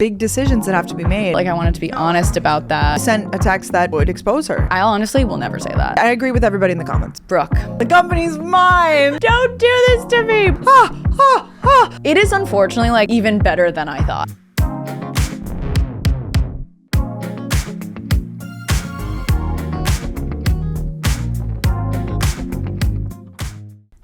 big decisions that have to be made. Like, I wanted to be honest about that. I sent a text that would expose her. I honestly will never say that. I agree with everybody in the comments. Brooke, The company's mine. don't do this to me. It is unfortunately like even better than I thought.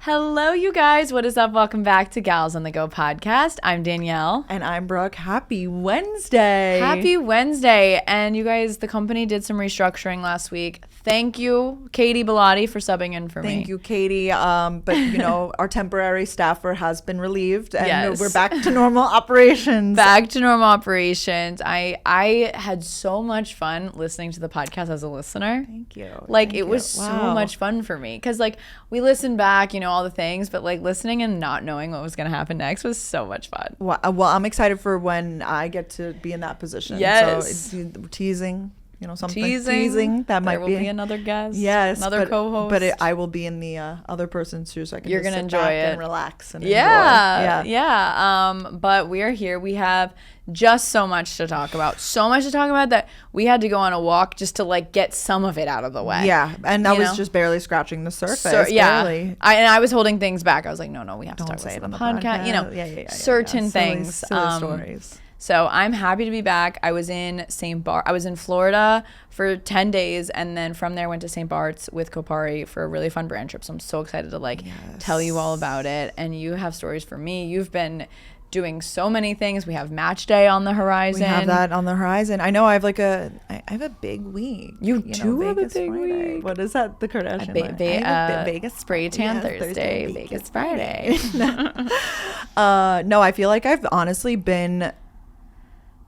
Hello, you guys. What is up? Welcome back to Gals on the Go podcast. I'm Danielle. And I'm Brooke. Happy Wednesday. Happy Wednesday. And you guys, the company did some restructuring last week. Thank you, Katie Bellotti, for subbing in for me. Thank you, Katie. But, you know, our temporary staffer has been relieved. And Yes. we're back to normal operations. Back to normal operations. I had so much fun listening to the podcast as a listener. Thank you. Like, Thank it was you. so Wow. much fun for me. Because, like, we listened back, you know, all the things. But, like, listening and not knowing what was going to happen next was so much fun. Well, I'm excited for when I get to be in that position. Yes. So it's teasing, you know, something Teasing. that might There will be another guest. Yes, Another co-host. But I will be in the other person's shoes, so I can You're just gonna sit enjoy back it. and relax and Yeah. enjoy. But we are here. We have just so much to talk about. So much to talk about that we had to go on a walk just to like get some of it out of the way. Yeah, and I You was know? just barely scratching the surface. Yeah. barely. I was holding things back. I was like, no, we have to Don't talk say it about on the the podcast. You know, Yeah. certain Silly- things. silly stories. So I'm happy to be back. I was in St. Barth. I was in Florida for 10 days, and then from there went to St. Barth's with Kopari for a really fun brand trip. So I'm so excited to tell you all about it. And you have stories for me. You've been doing so many things. We have match day on the horizon. We have that on the horizon. I know I have I have a big week. You do have a Vegas big Friday. week. What is that? The Kardashian line? I have a Vegas spray tan yeah, Thursday, Vegas Friday. No, I feel like I've honestly been.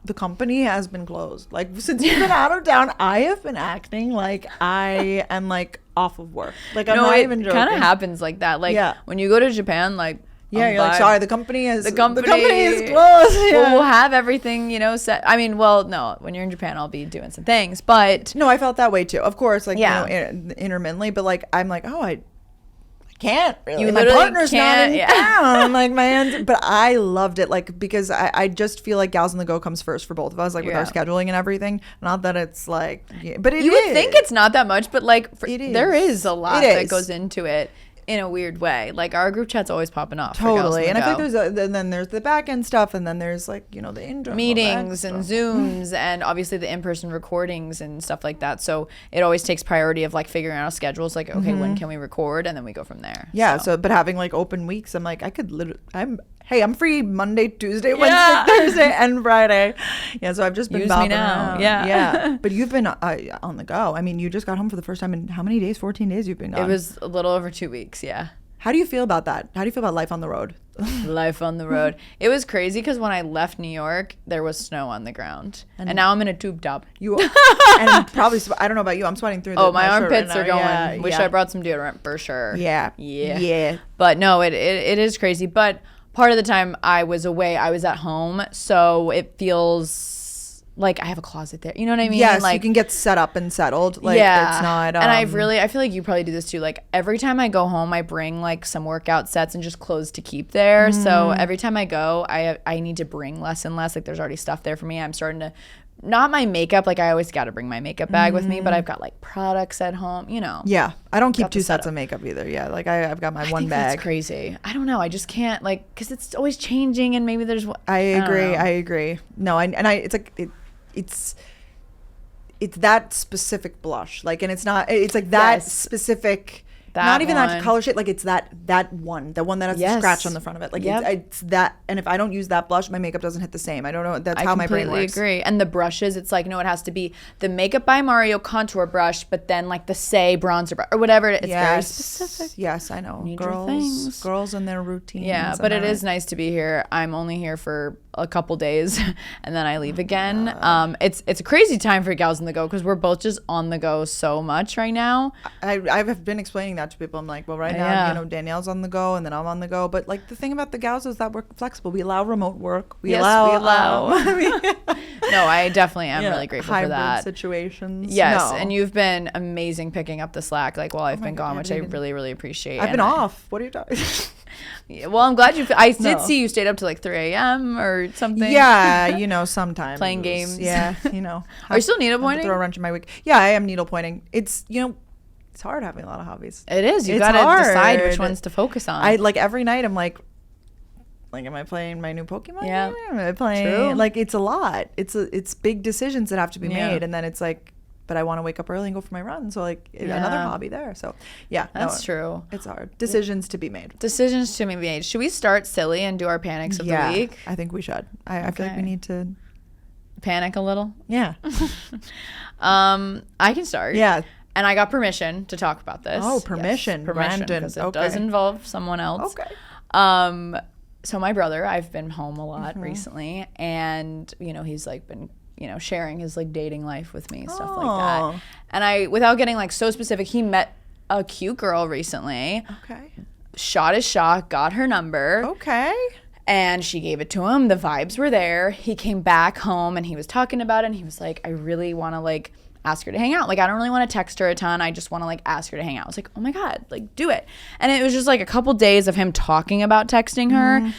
The company has been closed. Like, since you've been out of town, I have been acting like I am like off of work. Like, I'm not even joking. It kind of happens like that. Like when you go to Japan, like you're like, sorry, the company is closed. Yeah. We'll have everything, you know, set. I mean, well, no, when you're in Japan, I'll be doing some things, but no, I felt that way too. Of course, like you know, intermittently, but like I'm like, oh, I can't really. You my literally partner's can't, not in town. Like my hands, but I loved it. Like because I just feel like Gals on the Go comes first for both of us. Like with our scheduling and everything. Not that it's like, but it you would think it's not that much, but like there is a lot that goes into it. In a weird way, like our group chat's always popping up. Totally, and I think then there's the back end stuff, and then there's like the intro meetings and Zooms, and obviously the in-person recordings and stuff like that. So it always takes priority of like figuring out schedules. Like, okay, when can we record, and then we go from there. Yeah. So, but having like open weeks, I'm like, I could literally. I'm free Monday, Tuesday, Wednesday, Thursday, and Friday. Yeah, so I've just been bopping around. Yeah. But you've been on the go. I mean, you just got home for the first time in how many days? 14 days you've been gone. It was a little over 2 weeks, yeah. How do you feel about that? How do you feel about life on the road? Life on the road. It was crazy because when I left New York, there was snow on the ground. And now I'm in a tube top. You and probably, I don't know about you, I'm sweating through my armpits are going. Yeah, Wish I brought some deodorant for sure. Yeah. But no, it is crazy. But part of the time I was away, I was at home, so it feels like I have a closet there. You know what I mean? Yes, like, you can get set up and settled. Like, it's not. And I feel like you probably do this too. Like every time I go home, I bring like some workout sets and just clothes to keep there. So every time I go, I need to bring less and less. Like there's already stuff there for me. I'm starting to. Not my makeup, like I always got to bring my makeup bag with me, but I've got like products at home, you know. Yeah, I don't keep 2 sets of makeup either. Yeah, like I've got my one bag. That's crazy. I don't know. I just can't like because it's always changing, and maybe there's. I agree. No, it's like it's that specific blush, like, and it's not. It's like that specific. Not even that color shade, like it's that one, the one that has the scratch on the front of it. Like it's that, and if I don't use that blush, my makeup doesn't hit the same. I don't know. That's how my brain works. I completely agree. And the brushes, it's like, no, it has to be the Makeup by Mario contour brush, but then like the Say bronzer brush or whatever. It's very specific. Yes, I know. Need your things. Girls and their routines. Yeah, but it is nice to be here. I'm only here for a couple days and then I leave again. It's a crazy time for Gals on the Go because we're both just on the go so much right now. I've been explaining that to people. I'm like, well, right now, Danielle's on the go and then I'm on the go. But like the thing about the Gals is that we're flexible. We allow remote work. We allow. No, I definitely am really grateful for that. Hybrid situations. Yes, and you've been amazing picking up the slack like while I've been gone, which I really, really appreciate. I've been off. What are you talking? Yeah, well, I'm glad I did see you stayed up to like 3 a.m. or something. Yeah, sometimes. Playing games. Yeah, Are you still needlepointing? Throw a wrench in my week. Yeah, I am needlepointing. It's, it's hard having a lot of hobbies. It is. You got to decide which ones to focus on. I like every night I'm like, am I playing my new Pokemon? Yeah. Am I playing? True. Like, it's a lot. It's big decisions that have to be made. And then it's like, but I want to wake up early and go for my run. So like another hobby there. So yeah, that's true. It's hard. Decisions to be made. Decisions to be made. Should we start silly and do our panics of the week? I think we should. I feel like we need to panic a little. Yeah. I can start. Yeah. And I got permission to talk about this. Oh, permission. Yes, permission. Because it does involve someone else. Okay. So my brother, I've been home a lot recently, and he's like been sharing his like dating life with me, stuff like that. And I, without getting like so specific, he met a cute girl recently. Okay. Shot his shot, got her number. Okay. And she gave it to him. The vibes were there. He came back home and he was talking about it, and he was like, I really want to like ask her to hang out. Like, I don't really want to text her a ton. I just want to like ask her to hang out. I was like, oh my God, like do it. And it was just like a couple days of him talking about texting her.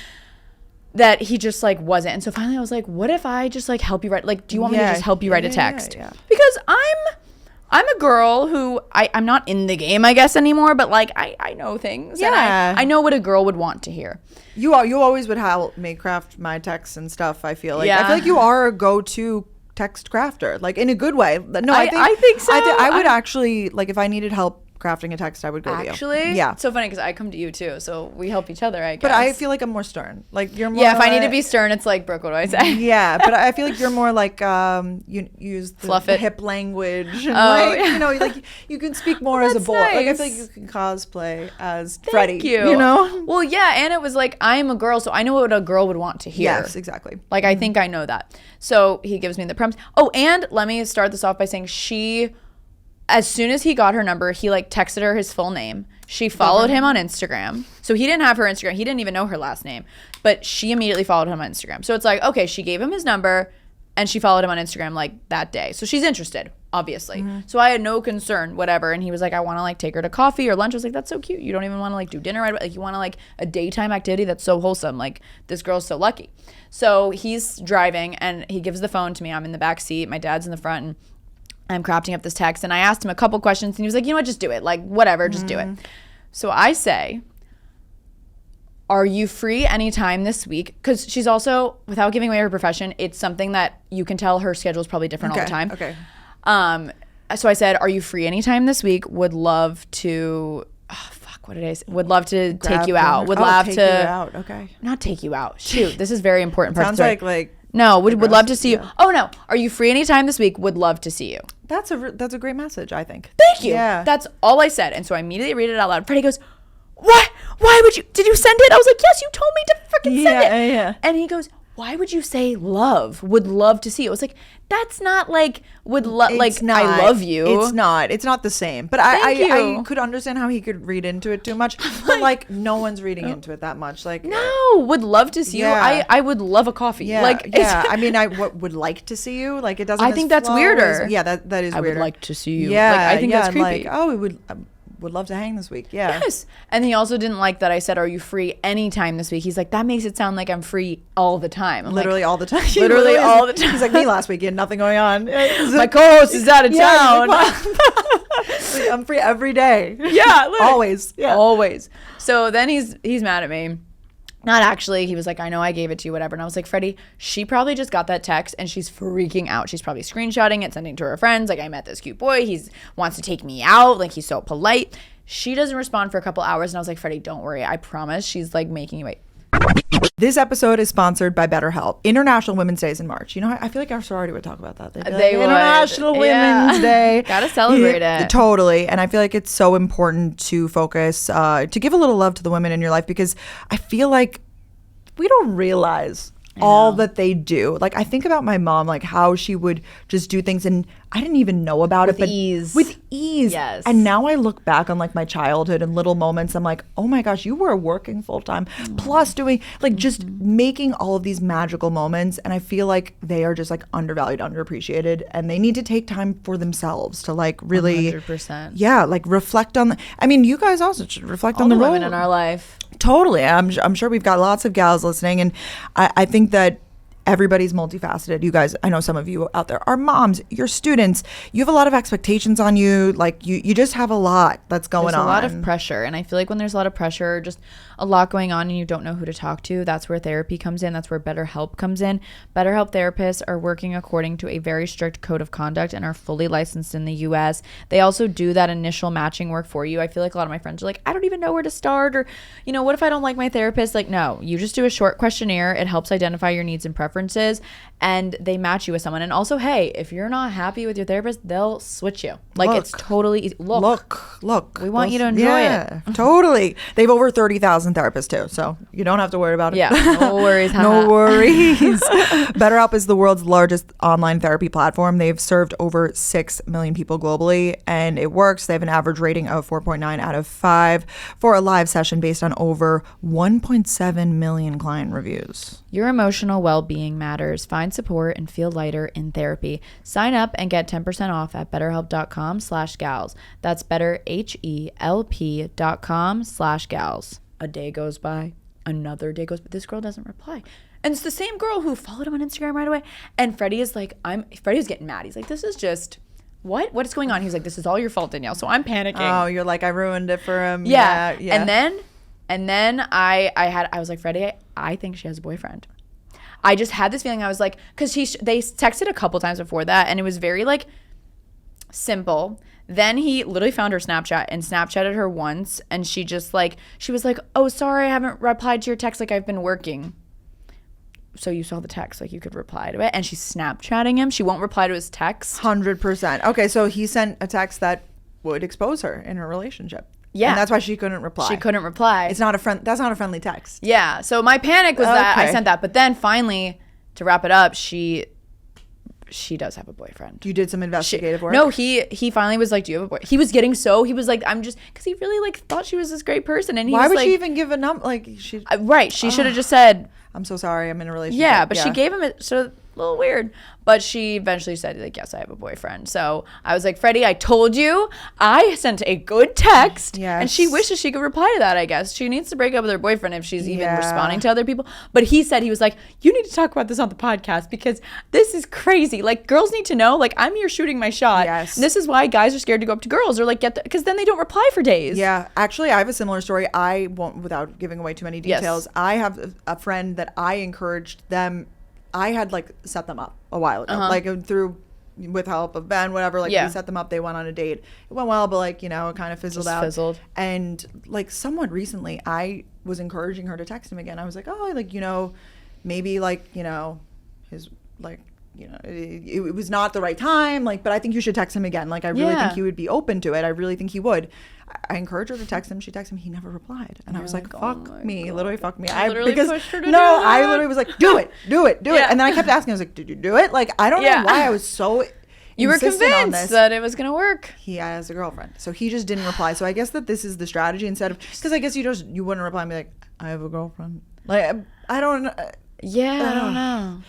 That he just like wasn't. And so finally I was like, what if I just like help you write, like, do you want me to just help you write a text? Yeah. Because I'm a girl who I'm not in the game, I guess, anymore, but like I know things. Yeah. And I know what a girl would want to hear. You always would help me craft my texts and stuff, I feel like. I feel like you are a go-to text crafter, like in a good way. No, I think so. I would actually, like, if I needed help crafting a text, I would go to you. Actually? Yeah. It's so funny because I come to you too, so we help each other, I guess. But I feel like I'm more stern. Like, you're more... Yeah, if I need to be stern, it's like, Brooke, what do I say? Yeah, but I feel like you're more like, you use the hip language. And like, you can speak more as a boy. Nice. Like, I feel like you can cosplay as Thank Freddie. You. Well, yeah, and it was like, I'm a girl, so I know what a girl would want to hear. Yes, exactly. Like, I think I know that. So he gives me the premise. Oh, and let me start this off by saying as soon as he got her number, he like texted her his full name. She followed him on Instagram. So he didn't have her Instagram. He didn't even know her last name, but she immediately followed him on Instagram. So it's like, okay, she gave him his number and she followed him on Instagram like that day. So she's interested, obviously. So I had no concern, whatever. And he was like, I want to like take her to coffee or lunch. I was like, that's so cute. You don't even want to like do dinner right away. Like, you want to like a daytime activity that's so wholesome. Like, this girl's so lucky. So he's driving and he gives the phone to me. I'm in the back seat. My dad's in the front, and I'm crafting up this text, and I asked him a couple questions, and he was like, you know what, just do it. Like, whatever, just do it. So I say, are you free anytime this week? Because she's also, without giving away her profession, it's something that you can tell her schedule is probably different all the time. Okay. So I said, are you free anytime this week? Would love to... what did I say? Would love to take you out. Would love to... take you out. Okay. Not take you out. Shoot, this is very important. Sounds like... No, would love to see you. Oh, no. Are you free anytime this week? Would love to see you. That's a great message, I think. Thank you. Yeah. That's all I said. And so I immediately read it out loud. Freddie goes, what? Why would you? Did you send it? I was like, yes, you told me to freaking send it. Yeah. And he goes, why would you say love? Would love to see you. I was like, that's not like would love. Like, I love you. It's not the same. But I could understand how he could read into it too much. But like, no one's reading into it that much. Like, no, would love to see you. I would love a coffee. Yeah, like, yeah. I mean, I would like to see you. Like, it doesn't. I think that's weirder. Yeah, that is weirder. I would like to see you. Yeah, like, I think that's creepy. Like, oh, we would love to hang this week. Yeah. Yes. And he also didn't like that I said, are you free anytime this week? He's like, that makes it sound like I'm free all the time. I'm literally like, all the time. Literally all the time. He's like, me last week, had nothing going on. My co-host is out of town. I'm free every day. Yeah. Literally. Always. Yeah. Always. So then he's mad at me. Not actually. He was like, I know I gave it to you, whatever. And I was like, Freddie, she probably just got that text and she's freaking out. She's probably screenshotting it, sending it to her friends. Like, I met this cute boy. He wants to take me out. Like, he's so polite. She doesn't respond for a couple hours. And I was like, Freddie, don't worry. I promise. She's like making you wait. This episode is sponsored by BetterHelp. International Women's Day is in March. You know, I feel like our sorority would talk about that. They would. International Women's Day. Gotta celebrate it. Totally. And I feel like it's so important to focus, to give a little love to the women in your life, because I feel like we don't realize all that they do. Like, I think about my mom, like how she would just do things and I didn't even know about it. But with ease. Yes. And now I look back on like my childhood and little moments. I'm like, oh my gosh, you were working full time, plus doing like just making all of these magical moments. And I feel like they are just like undervalued, underappreciated, and they need to take time for themselves to like really 100%. Yeah, like reflect on I mean, you guys also should reflect all on the role women in our life. Totally. I'm sure we've got lots of gals listening, and I think that everybody's multifaceted. You guys, I know some of you out there are moms, you're students, you have a lot of expectations on you. Like you just have a lot that's going on. There's a lot of pressure. And I feel like when there's a lot of pressure, just a lot going on and you don't know who to talk to, that's where therapy comes in. That's where BetterHelp comes in. BetterHelp therapists are working according to a very strict code of conduct and are fully licensed in the US. They also do that initial matching work for you. I feel like a lot of my friends are like, I don't even know where to start, or, you know, what if I don't like my therapist? Like, no, you just do a short questionnaire. It helps identify your needs and preferences, and they match you with someone. And also, hey, if you're not happy with your therapist, they'll switch you. Like, it's totally easy. Look. We want you to enjoy it. Totally. They have over 30,000 therapists too, so you don't have to worry about it. Yeah, no worries. No worries. BetterHelp is the world's largest online therapy platform. They've served over 6 million people globally, and it works. They have an average rating of 4.9 out of 5 for a live session based on over 1.7 million client reviews. Your emotional well-being matters. Find support and feel lighter in therapy. Sign up and get 10% off at betterhelp.com/gals. That's betterhelp.com/gals. A day goes by, another day goes by. This girl doesn't reply. And it's the same girl who followed him on Instagram right away. And Freddie is like, Freddie's getting mad. He's like, this is just, what is going on? He's like, this is all your fault, Danielle. So I'm panicking. Oh, you're like, I ruined it for him. Yeah. And then I was like, Freddie, I think she has a boyfriend. I just had this feeling. I was like, because they texted a couple times before that, and it was very like simple. Then he literally found her Snapchat and Snapchatted her once, and she was like, oh, sorry, I haven't replied to your text, like I've been working. So you saw the text, like you could reply to it, and she's Snapchatting him. She won't reply to his text. 100%. Okay, so he sent a text that would expose her in her relationship. Yeah. And that's why she couldn't reply. That's not a friendly text. Yeah. So my panic was that I sent that. But then finally, to wrap it up, she does have a boyfriend. You did some investigative work? No, he finally was like, do you have a boyfriend? He was like, I'm just, because he really like thought she was this great person. And why would she even give a number? Like she. Right. She should have just said, I'm so sorry, I'm in a relationship. Yeah, but she gave him it, so a little weird. But she eventually said, like, yes, I have a boyfriend. So I was like, Freddie, I told you. I sent a good text. Yes. And she wishes she could reply to that, I guess. She needs to break up with her boyfriend if she's even responding to other people. But he was like, you need to talk about this on the podcast because this is crazy. Like, girls need to know, like, I'm here shooting my shot. Yes. And this is why guys are scared to go up to girls or, like, because then they don't reply for days. Yeah. Actually, I have a similar story. I won't, without giving away too many details, I have a friend that I encouraged them. I had like set them up a while ago, like with help of Ben, whatever. Like we set them up. They went on a date. It went well, but like, you know, it kind of fizzled out. And like somewhat recently, I was encouraging her to text him again. I was like, oh, like, you know, maybe like, you know, his like, you know, it was not the right time. Like, but I think you should text him again. Like, I really think he would be open to it. I really think he would. I encouraged her to text him. She texted him. He never replied. And I was like, fuck me. God. Literally fuck me. I literally pushed her to do that. I literally was like, do it. And then I kept asking. I was like, did you do it? Like, I don't know why I was so You were convinced that it was going to work. He has a girlfriend. So he just didn't reply. So I guess that this is the strategy instead of, because I guess you wouldn't reply and be like, I have a girlfriend. Like, I don't know. Yeah, I don't know.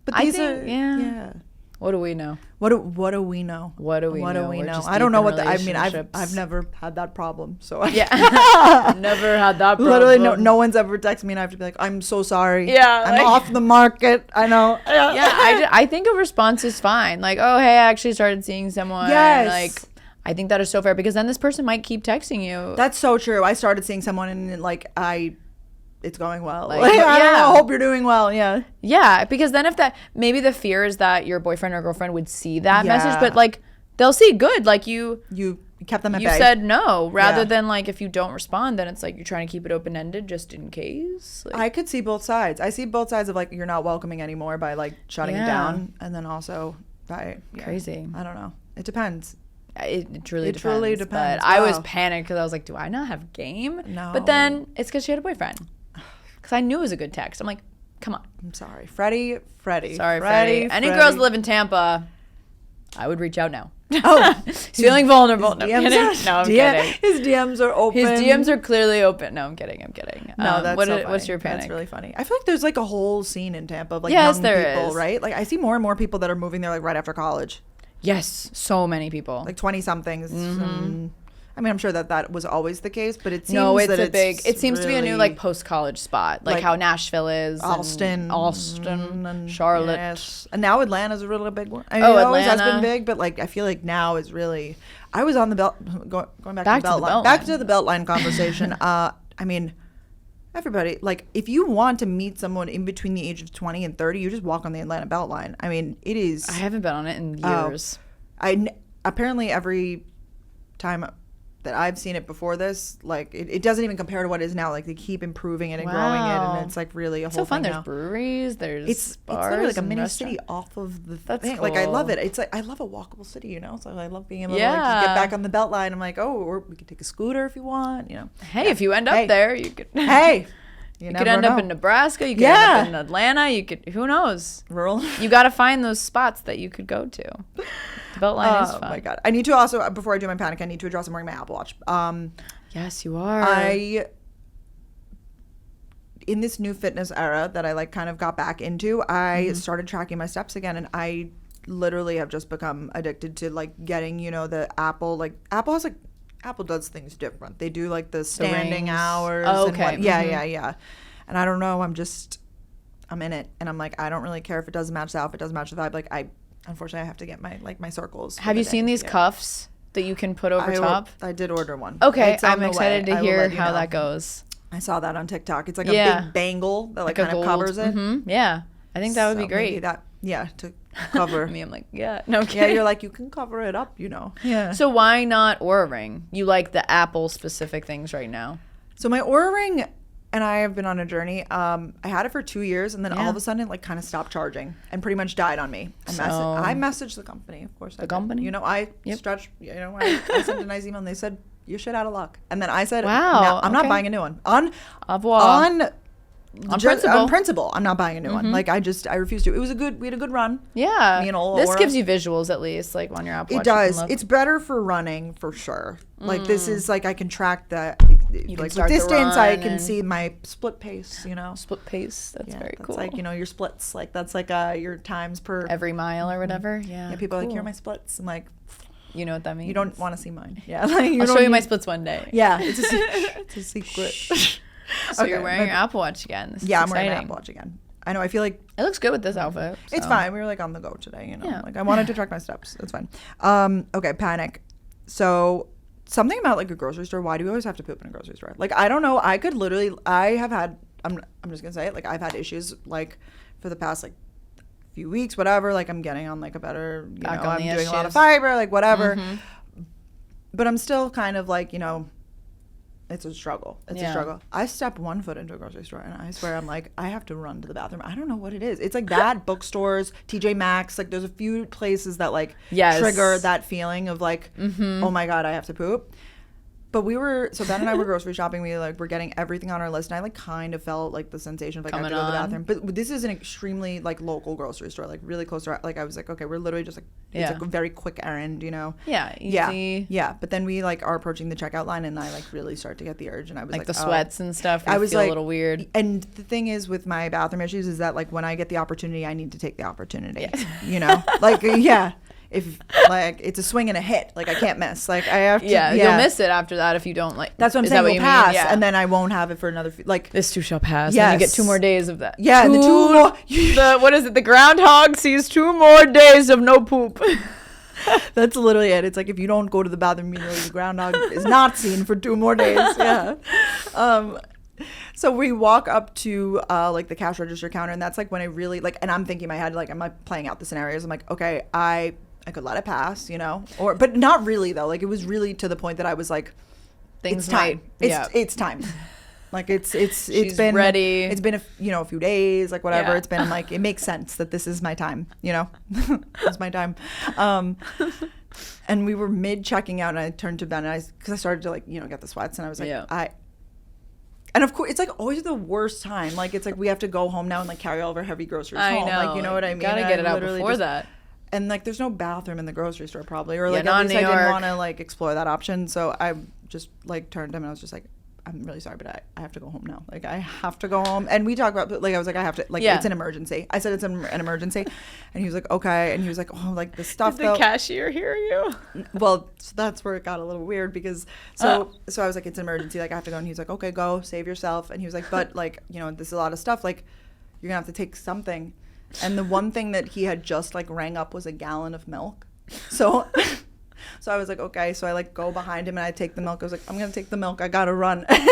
But these are. What do we know? What do we know? What do we know? I don't know what I mean. I've never had that problem. So never had that problem. Literally, no one's ever texted me, and I have to be like, I'm so sorry. Yeah, I'm off the market. I know. I think a response is fine. Like, oh, hey, I actually started seeing someone. Yes. Like, I think that is so fair because then this person might keep texting you. That's so true. I started seeing someone, and like it's going well. Like, I don't know. Hope you're doing well. Yeah. Yeah, because then if that, maybe the fear is that your boyfriend or girlfriend would see that message, but like they'll see good. Like you kept them at bay. You said no, rather than like if you don't respond, then it's like you're trying to keep it open ended just in case. Like, I could see both sides. I see both sides of like you're not welcoming anymore by like shutting it down, and then also by crazy. I don't know. It depends. It truly depends. But I was panicked because I was like, do I not have game? No. But then it's because she had a boyfriend. Because I knew it was a good text. I'm like, come on. I'm sorry. Freddie. Sorry, Freddie. Any girls that live in Tampa, I would reach out now. Oh. He's feeling vulnerable. No, I'm kidding. His DMs are open. His DMs are clearly open. No, I'm kidding. No, that's so funny. What's your panic? That's really funny. I feel like there's like a whole scene in Tampa of like young people, right? Like I see more and more people that are moving there like right after college. Yes, so many people. Like 20-somethings. I mean, I'm sure that was always the case, but it seems it seems to be a new like post-college spot, like how Nashville is, Austin, and Charlotte, yes. And now Atlanta's a really big one. I mean, it always has been big, but like I feel like now is really. I was on the going back to the Beltline conversation. I mean, everybody, like, if you want to meet someone in between the age of 20 and 30, you just walk on the Atlanta Beltline. I mean, it is. I haven't been on it in years. Apparently every time that I've seen it before this, like, it doesn't even compare to what it is now. Like, they keep improving it and growing it, and it's like really a whole thing. So fun. There's breweries, there's it's literally like a mini city off of the thing. Cool. Like, I love it. It's like, I love a walkable city, you know? So I love being able to like just get back on the Beltline. I'm like, oh, or we could take a scooter if you want, you know? Hey, if you end up there, you could. Hey. You could end up in Nebraska. You could end up in Atlanta. You could, who knows? Rural. You got to find those spots that you could go to. The Beltline is fun. Oh my God. I need to also, before I do my panic, I need to address I'm wearing my Apple Watch. Yes, you are. In this new fitness era that I like kind of got back into, I started tracking my steps again, and I literally have just become addicted to like getting, you know, the Apple, like Apple has like, Apple does things different. They do like the standing hours. Oh, okay. And yeah. And I don't know. I'm in it, and I'm like, I don't really care if it doesn't match the outfit, doesn't match the vibe. Like unfortunately, I have to get my circles. Have you seen these cuffs that you can put over top? I did order one. Okay, I'm excited to hear how that goes. I saw that on TikTok. It's like a big bangle that like kind of covers it. Mm-hmm. Yeah, I think that would be great. To cover. I mean, I'm like, no kidding. Yeah, you're like, you can cover it up, you know. Yeah. So why not Oura Ring? You like the Apple specific things right now. So my Oura Ring, and I have been on a journey. I had it for 2 years, and then all of a sudden it like kind of stopped charging and pretty much died on me. I messaged the company, of course. Company? You know, I stretched, you know, I sent a nice email, and they said, you're shit out of luck. And then I said, wow, no, I'm not buying a new one. On principle, I'm not buying a new one. Like I refuse to. We had a good run. Yeah. Me and Ola. This gives you visuals at least, like on your Apple Watch. It does. It's better for running for sure. Like this is like I can track that. Like with distance, I can see my split pace. You know. Split pace. That's very cool. It's like, you know, your splits. Like that's like your times per every mile or whatever. Yeah. People are like, here are my splits. I'm like, you know what that means. You don't want to see mine. Yeah. Like, I'll show you my splits one day. Yeah. It's a secret. So you're wearing your Apple Watch again. I'm wearing my Apple Watch again. I know. I feel like it looks good with this outfit. So. It's fine. We were like on the go today, you know. Yeah. Like I wanted to track my steps. It's fine. Okay, panic. So something about like a grocery store. Why do we always have to poop in a grocery store? Like I don't know. I could literally. I have had. I'm just gonna say it. Like I've had issues like for the past like few weeks, whatever. Like I'm getting on like a better. You know, I'm doing a lot of fiber, like whatever. But I'm still kind of like, you know. It's a struggle. It's a struggle. I step one foot into a grocery store and I swear I'm like, I have to run to the bathroom. I don't know what it is. It's like that, bookstores, TJ Maxx. Like there's a few places that like trigger that feeling of like, oh my God, I have to poop. But Ben and I were grocery shopping. We like were getting everything on our list, and I like kind of felt like the sensation of like I have to go to the bathroom. But this is an extremely like local grocery store, like really close to like I was like, okay, we're literally just like it's like a very quick errand, you know. Yeah, easy. Yeah. But then we like are approaching the checkout line, and I like really start to get the urge, and I was like the sweats and stuff. I was feel like a little weird. And the thing is with my bathroom issues is that like when I get the opportunity, I need to take the opportunity. Yes. You know, like if like it's a swing and a hit, like I can't miss. Like I have to. Yeah, you'll miss it after that if you don't like. That's what I'm saying. It'll pass, and then I won't have it for another. Like this too shall pass. Yes. And you get 2 more days of that. Yeah, the 2 more. What is it? The groundhog sees 2 more days of no poop. That's literally it. It's like if you don't go to the bathroom immediately, the groundhog is not seen for 2 more days. Yeah. So we walk up to like the cash register counter, and that's like when I really like, and I'm thinking in my head like, I'm like playing out the scenarios. I'm like, okay, I could let it pass, you know, but not really though. Like it was really to the point that I was like, it's time. It's time. Like it's been ready. It's been a few days, like whatever. It's been like, it makes sense that this is my time, you know. It's my time. And we were mid checking out, and I turned to Ben, and because I started to like, you know, get the sweats, and I was like, and of course, it's like always the worst time. Like it's like we have to go home now and like carry all of our heavy groceries home. Like you know what I mean? Gotta get it out before that. And like there's no bathroom in the grocery store probably, or like at least I didn't want to like explore that option. So I just like turned to him and I was just like, I'm really sorry, but I have to go home now. Like, I have to go home. And we talk about, like, I was like, I have to, like, it's an emergency. I said it's an emergency. And he was like, okay. And he was like, oh, like, the stuff, Did the cashier hear you? Well, so that's where it got a little weird because, so I was like, it's an emergency. Like, I have to go. And he was like, okay, go, save yourself. And he was like, but, like, you know, this is a lot of stuff. Like, you're going to have to take something. And the one thing that he had just, like, rang up was a gallon of milk. So... So I was like, okay. So I like go behind him and I take the milk. I was like, I'm going to take the milk. I got to run. And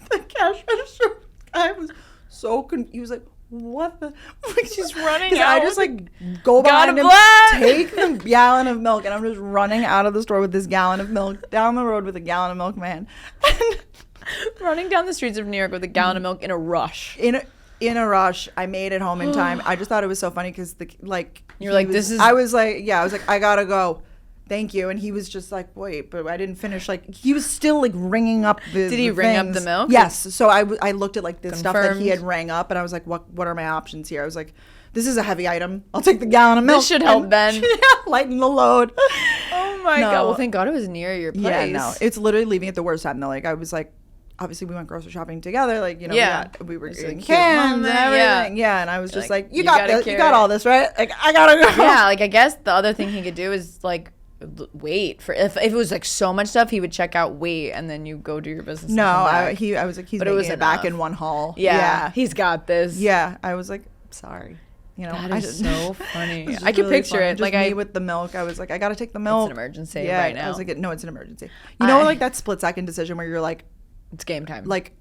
the cash register guy was so confused. He was like, what the? Like, she's running out. I just like go behind him, take the gallon of milk. And I'm just running out of the store with this gallon of milk, down the road with a gallon of milk, man. Running down the streets of New York with a gallon of milk in a rush. In a rush. I made it home in time. I just thought it was so funny because you're like, this is. I was like, I got to go. Thank you. And he was just like, wait, but I didn't finish. Like, he was still like ringing up the Did he ring up the milk? Yes. So I looked at like the stuff that he had rang up and I was like, what are my options here? I was like, this is a heavy item. I'll take the gallon of milk. This should help Ben. Lighten the load. Oh my God. Well, thank God it was near your place. Yeah, no. It's literally leaving at the worst time though. Like, I was like, obviously we went grocery shopping together. Like, you know, we were getting cans and everything. Yeah. And I was just like, you got this. You got all this, right? Like, I gotta go. Yeah. Like, I guess the other thing he could do is like, wait for if it was like so much stuff, he would check out, wait, and then you go do your business. No, I was like, he's making it back in one haul. Yeah, he's got this. Yeah, I was like, sorry. You know, that is so funny. I can picture it. Just like me with the milk. I was like, I gotta take the milk. It's an emergency right now. I was like, no, it's an emergency. You know, like that split second decision where you're like, it's game time. Like,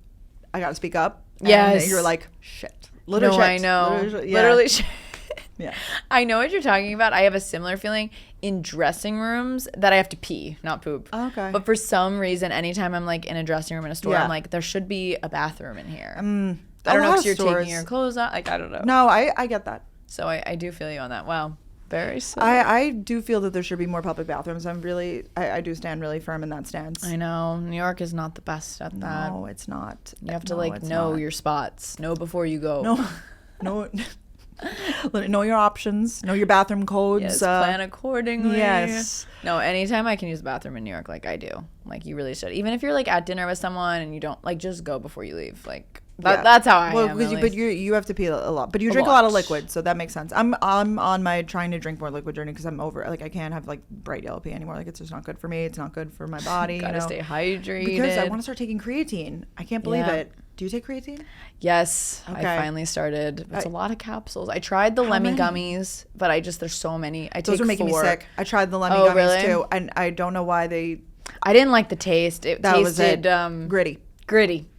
I gotta speak up. Yes. And you're like, shit. Literally, I know. Literally shit. Yeah. I know what you're talking about. I have a similar feeling in dressing rooms that I have to pee, not poop. Oh, okay. But for some reason, anytime I'm like in a dressing room in a store, I'm like, there should be a bathroom in here. I don't know if you're taking your clothes off. Like, I don't know. No, I get that. So I do feel you on that. Wow. Very silly. I do feel that there should be more public bathrooms. I do stand really firm in that stance. I know. New York is not the best at that. No, it's not. You have to know your spots. Know before you go. No. Know your options. Know your bathroom codes. Yes, plan accordingly. Yes. No, anytime I can use the bathroom in New York, like I do. Like, you really should. Even if you're like at dinner with someone and you don't, like, just go before you leave. Like, that's how I am. Well, but you have to pee a lot. But you drink a lot of liquid, so that makes sense. I'm on my trying to drink more liquid journey because I'm over. Like, I can't have like bright yellow pee anymore. Like, it's just not good for me. It's not good for my body. Gotta stay hydrated. Because I want to start taking creatine. I can't believe it. Do you take creatine? Yes, okay. I finally started. It's a lot of capsules. I tried the Lemmy gummies, but there's so many. Those are making me sick. I tried the Lemmy gummies too, and I don't know why they. I didn't like the taste. It tasted gritty.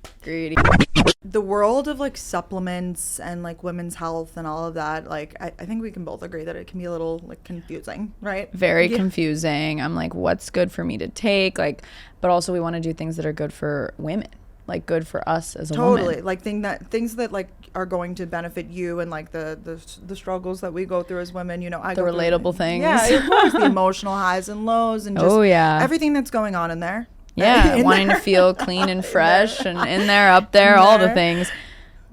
The world of like supplements and like women's health and all of that, like I think we can both agree that it can be a little like confusing, right? Very confusing. I'm like, what's good for me to take? Like, but also we want to do things that are good for women. Like, good for us as a woman. Totally. Like things that like are going to benefit you and like the struggles that we go through as women, you know, the relatable things. Yeah, of course, the emotional highs and lows and just everything that's going on in there. Yeah, wanting to feel clean and fresh and in there, up there, all the things.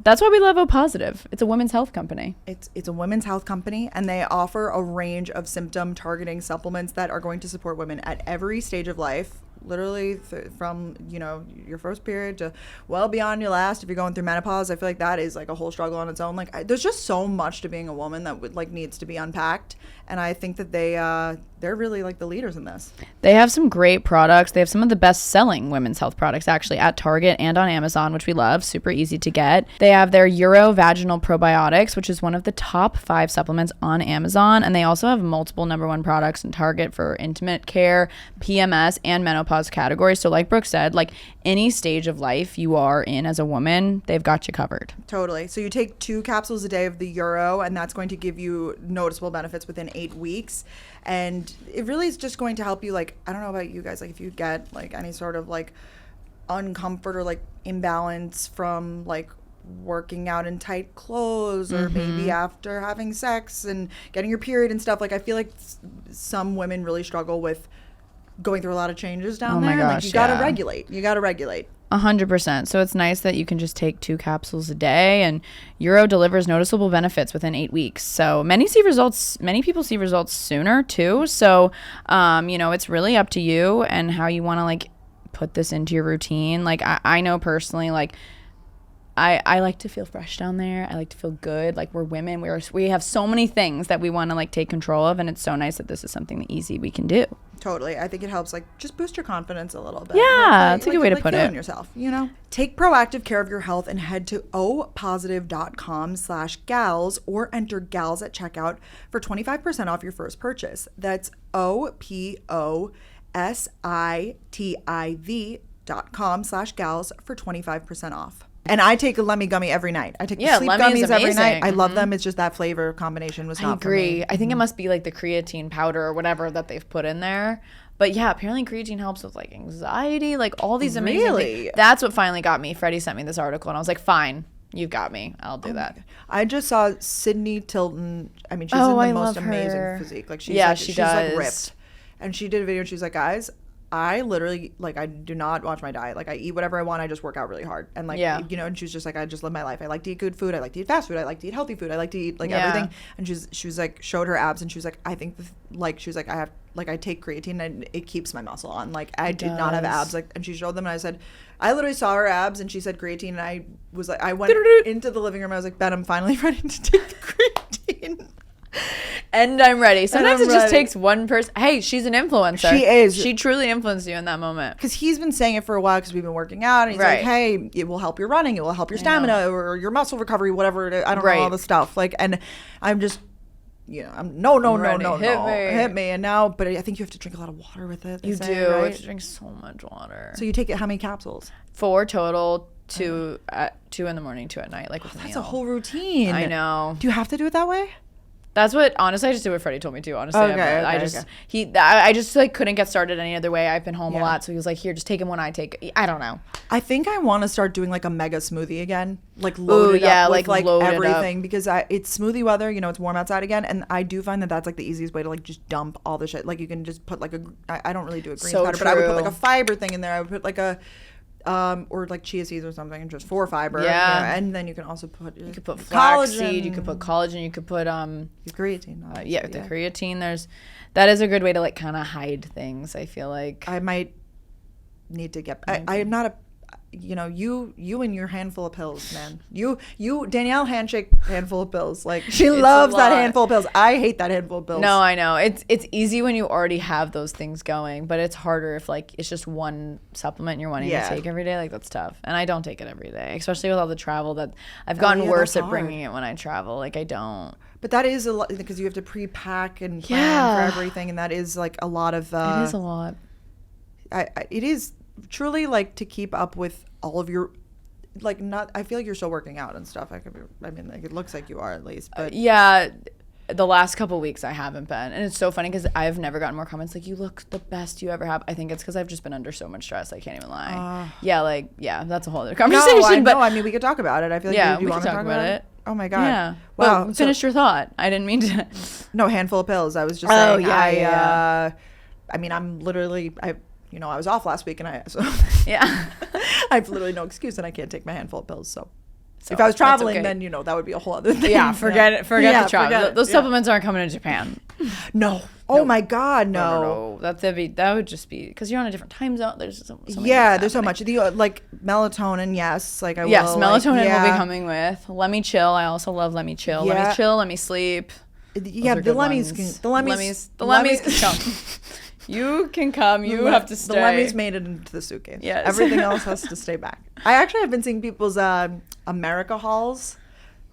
That's why we love O Positive. It's a women's health company. It's a women's health company, and they offer a range of symptom targeting supplements that are going to support women at every stage of life. Literally from, you know, your first period to well beyond your last. If you're going through menopause, I feel like that is like a whole struggle on its own. Like, there's just so much to being a woman that would like needs to be unpacked. And I think that they're really like the leaders in this. They have some great products. They have some of the best selling women's health products actually at Target and on Amazon, which we love. Super easy to get. They have their Urovaginal Probiotics, which is one of the top 5 supplements on Amazon. And they also have multiple #1 products in Target for intimate care, PMS, and menopause categories. So like Brooke said, like any stage of life you are in as a woman, they've got you covered. Totally. So you take 2 capsules a day of the Uro, and that's going to give you noticeable benefits within 8 weeks. And it really is just going to help you, like, I don't know about you guys, like if you get like any sort of like uncomfort or like imbalance from like working out in tight clothes or maybe after having sex and getting your period and stuff, like I feel like some women really struggle with going through a lot of changes down there. Gosh, like you gotta regulate. 100%. So it's nice that you can just take 2 capsules a day, and Uro delivers noticeable benefits within 8 weeks. So many people see results sooner too. So, you know, it's really up to you and how you want to like put this into your routine. Like I know personally, like I like to feel fresh down there. I like to feel good. Like we're women. We have so many things that we want to like take control of, and it's so nice that this is something easy we can do. Totally. I think it helps like just boost your confidence a little bit. Yeah, that's a good way to put it. Yourself, you know? Take proactive care of your health and head to opositive.com/gals or enter gals at checkout for 25% off your first purchase. That's opositiv.com/gals for 25% off. And I take a Lemmy gummy every night. I take the sleep gummies every night. I love them. It's just that flavor combination was not for me. I agree. I think it must be like the creatine powder or whatever that they've put in there. But yeah, apparently creatine helps with like anxiety, like all these amazing things. That's what finally got me. Freddie sent me this article and I was like, fine, you've got me. I'll do that. I just saw Sydney Tilton. I mean, she's in the most amazing physique. Like she's she's like ripped. And she did a video and she's like, guys, I literally, like, I do not watch my diet. Like, I eat whatever I want. I just work out really hard. And, like, you know, and she was just like, I just live my life. I like to eat good food. I like to eat fast food. I like to eat healthy food. I like to eat, like, everything. And she was like, showed her abs. And she was like, I think, she was like, I take creatine and it keeps my muscle on. Like, I did not have abs. Like, and she showed them and I said, I literally saw her abs and she said creatine. And I was like, I went into the living room. I was like, Ben, I'm finally ready to take the creatine. And I'm ready. Sometimes it just takes one person. Hey, she's an influencer. She is. She truly influenced you in that moment. Because he's been saying it for a while because we've been working out. And he's like, hey, it will help your running. It will help your stamina or your muscle recovery, whatever it is. I don't know, all the stuff. Like, and I'm just, you know, no. Hit me. And now, but I think you have to drink a lot of water with it. You do. You have to drink so much water. So you take it, how many capsules? 4 total. 2 in the morning, 2 at night. Like with a meal. That's a whole routine. I know. Do you have to do it that way? That's what, honestly, I just did what Freddie told me to, honestly. I just like couldn't get started any other way. I've been home a lot, so he was like, here, just take him when I take. I don't know. I think I want to start doing like a mega smoothie again, like loaded up with like everything because it's smoothie weather, you know, it's warm outside again, and I do find that that's like the easiest way to like just dump all the shit. Like you can just put like I don't really do a green powder, but I would put like a fiber thing in there. I would put like a or like chia seeds or something, just for fiber. Yeah. You know, and then you can also put you could put flaxseed, you could put collagen, you could put creatine. The creatine. That is a good way to like kind of hide things. I feel like I might need to get. I am not a. You know, you and your handful of pills, man. You Danielle handful of pills. Like she loves that handful of pills. I hate that handful of pills. No, I know. It's easy when you already have those things going, but it's harder if like it's just one supplement you're wanting to take every day. Like that's tough. And I don't take it every day, especially with all the travel that I've gotten worse at bringing it when I travel. Like I don't. But that is a lot because you have to pre-pack and plan for everything, and that is like a lot of. It is a lot. It is. Truly, like to keep up with all of your, like not. I feel like you're still working out and stuff. I mean, like it looks like you are at least. But the last couple weeks I haven't been, and it's so funny because I've never gotten more comments like you look the best you ever have. I think it's because I've just been under so much stress. I can't even lie. That's a whole other conversation. No, I mean we could talk about it. I feel like you want to talk about it. Oh my god. Yeah. Wow. But finish your thought. I didn't mean to. No, handful of pills. I was just saying. I mean, I'm literally. You know, I was off last week, and I have literally no excuse, and I can't take my handful of pills. So if I was traveling, then you know that would be a whole other thing. Yeah, forget it. Forget the travel. Those supplements aren't coming to Japan. No. Oh my God, no. That would just be because you're on a different time zone. There's so there's so much. Like melatonin, yes. Like melatonin will be coming with. Let me chill. I also love let me chill. Yeah. Let me chill. Let me sleep. Yeah, the lemmies can come. You can come. You have to stay. The lemmies made it into the suitcase. Yes. Everything else has to stay back. I actually have been seeing people's America hauls,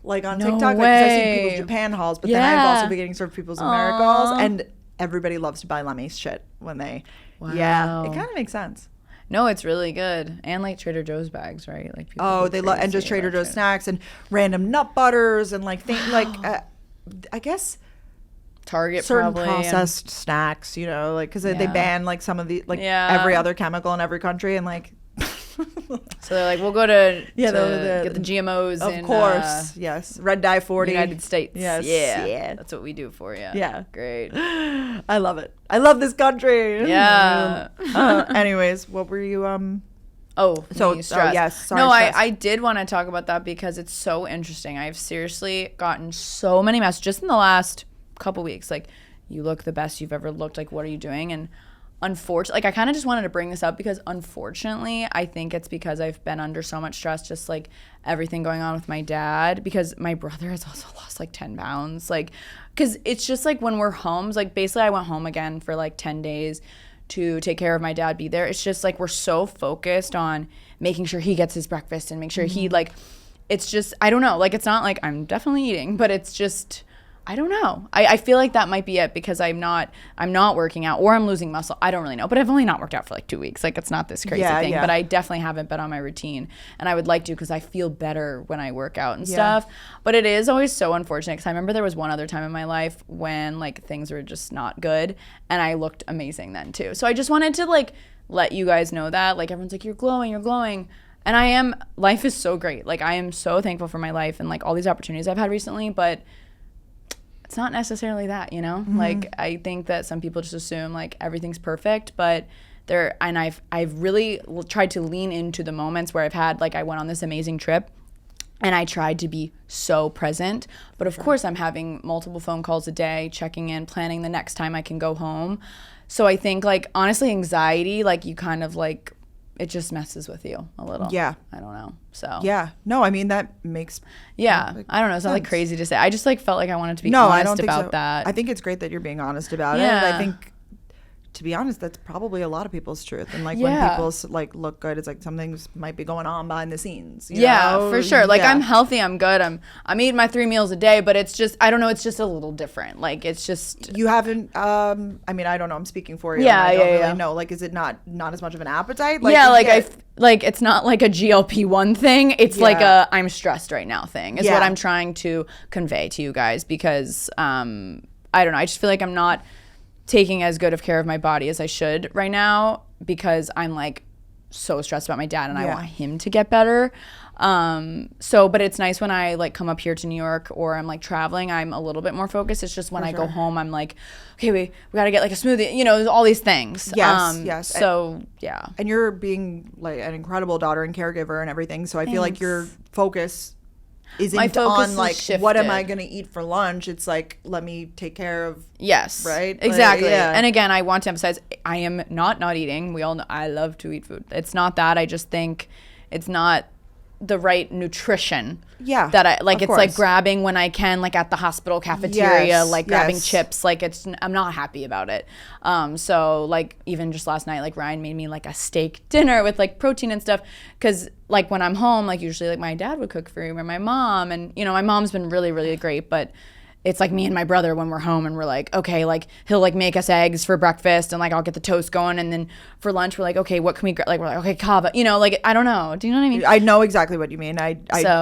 like on TikTok. Like, 'cause I see people's Japan hauls, but then I've also been getting served people's America hauls, and everybody loves to buy lemmies shit when they. Wow. Yeah, it kind of makes sense. No, it's really good, and like Trader Joe's bags, right? Like people they love, and just Trader Joe's snacks and random nut butters and like things like I guess. Target certain probably, processed snacks, you know, like because they ban like some of the every other chemical in every country and like so they're like we'll go to get the GMOs of course yes red dye 40 United States yeah that's what we do for you great. I love it. I love this country. Anyways, what were you yes. Sorry, I did want to talk about that because it's so interesting. I've seriously gotten so many messages just in the last couple weeks like you look the best you've ever looked, like what are you doing? And unfortunately, like I kind of just wanted to bring this up because unfortunately, I think it's because I've been under so much stress, just like everything going on with my dad, because my brother has also lost like 10 pounds. Like, because it's just like when we're home, like basically I went home again for like 10 days to take care of my dad, be there. It's just like we're so focused on making sure he gets his breakfast and make sure he like, it's just, I don't know. Like, it's not like I'm definitely eating, but it's just, I don't know. I feel like that might be it because I'm not working out or I'm losing muscle. I don't really know. But I've only not worked out for like 2 weeks. Like, it's not this crazy thing. Yeah. But I definitely haven't been on my routine. And I would like to because I feel better when I work out and stuff. But it is always so unfortunate because I remember there was one other time in my life when like things were just not good. And I looked amazing then too. So I just wanted to like let you guys know that. Like, everyone's like, you're glowing, you're glowing. And I am. Life is so great. Like, I am so thankful for my life and like all these opportunities I've had recently. But it's not necessarily that, you know? Like, I think that some people just assume like everything's perfect, but I've really tried to lean into the moments where I've had, like, I went on this amazing trip and I tried to be so present, but of course I'm having multiple phone calls a day, checking in, planning the next time I can go home. So I think, like, honestly, anxiety, like, you kind of like, it just messes with you a little. Yeah. I don't know. So. Yeah. No, I mean, that makes. Yeah. Like, I don't know. It's not like crazy to say. I just like felt like I wanted to be honest about that. I think it's great that you're being honest about it. I think, to be honest, that's probably a lot of people's truth. And like when people like look good, it's like some things might be going on behind the scenes. You know? For sure. Like I'm healthy, I'm good. I'm eating my 3 meals a day, but it's just, I don't know, it's just a little different. Like it's just. You haven't, I mean, I don't know, I'm speaking for you. I don't really know. Like, is it not as much of an appetite? Like, like it's not like a GLP-1 thing. It's like a I'm stressed right now thing is what I'm trying to convey to you guys because I don't know. I just feel like I'm not taking as good of care of my body as I should right now because I'm like so stressed about my dad and I want him to get better. But it's nice when I like come up here to New York or I'm like traveling, I'm a little bit more focused. It's just when I go home, I'm like, okay, we got to get like a smoothie, you know, all these things. Yes. So yeah. And you're being like an incredible daughter and caregiver and everything. So I feel like your focus isn't on like shifted. What am I going to eat for lunch? It's like, let me take care of right, exactly. And again, I want to emphasize I am not eating. We all know I love to eat food. It's not that. I just think it's not the right nutrition that I like. It's like grabbing when I can, like at the hospital cafeteria, like grabbing chips. Like I'm not happy about it. So like even just last night, like Ryan made me like a steak dinner with like protein and stuff. Cause like when I'm home, like usually like my dad would cook for me or my mom, and you know my mom's been really, really great, but it's like me and my brother when we're home and we're like, okay, like he'll like make us eggs for breakfast and like I'll get the toast going. And then for lunch, we're like, okay, what can we, like, we're like, okay, kava, you know, like, I don't know. Do you know what I mean? I know exactly what you mean. I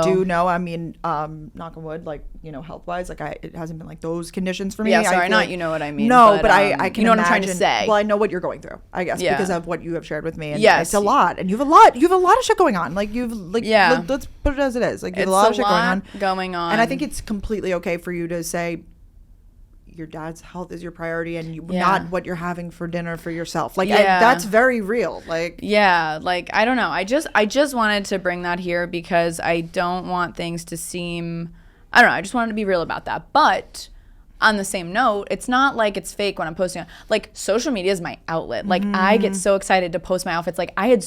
do know, I mean, knock on wood, like, you know, health wise, like it hasn't been like those conditions for me. Yeah, sorry, not, you know what I mean. No, but I can you know imagine, what I'm trying to say. Well, I know what you're going through, I guess, because of what you have shared with me. And it's a lot. And you have a lot of shit going on. Like let's put it as it is. Like you have a lot of shit going on. And I think it's completely okay for you to say, your dad's health is your priority and not what you're having for dinner for yourself. Like that's very real. Like like I don't know. I just wanted to bring that here because I don't want things to seem, I don't know, I just wanted to be real about that. But on the same note, it's not like it's fake when I'm posting on, like social media is my outlet. Like I get so excited to post my outfits. Like I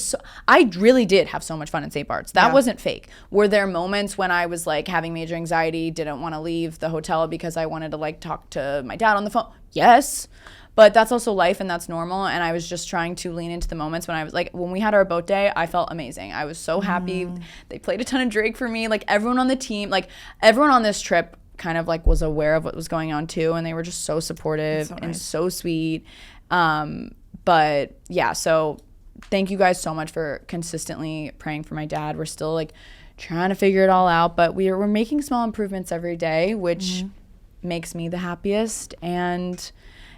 really did have so much fun in St. Barth's. That wasn't fake. Were there moments when I was like having major anxiety, didn't want to leave the hotel because I wanted to like talk to my dad on the phone? Yes. But that's also life and that's normal. And I was just trying to lean into the moments when I was like, when we had our boat day, I felt amazing. I was so happy. They played a ton of Drake for me. Like everyone on the team, like everyone on this trip kind of like was aware of what was going on too, and they were just so supportive and so sweet. But yeah, so thank you guys so much for consistently praying for my dad. We're still like trying to figure it all out, but we're making small improvements every day, which makes me the happiest. And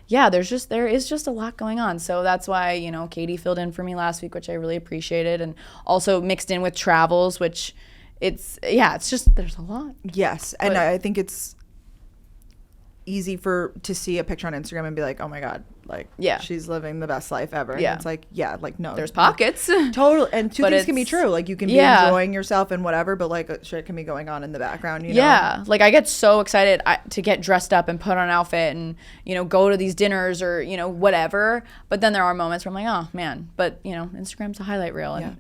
yeah, there is just a lot going on. So that's why, you know, Katie filled in for me last week, which I really appreciated, and also mixed in with travels, which it's just, there's a lot. Yes. And I think it's easy to see a picture on Instagram and be like, oh my God, like, she's living the best life ever. And it's like, like, no. There's pockets. Totally. And two things can be true. Like, you can be enjoying yourself and whatever, but like shit can be going on in the background, you know? Yeah. Like, I get so excited to get dressed up and put on an outfit and, you know, go to these dinners or, you know, whatever. But then there are moments where I'm like, oh man, but you know, Instagram's a highlight reel. And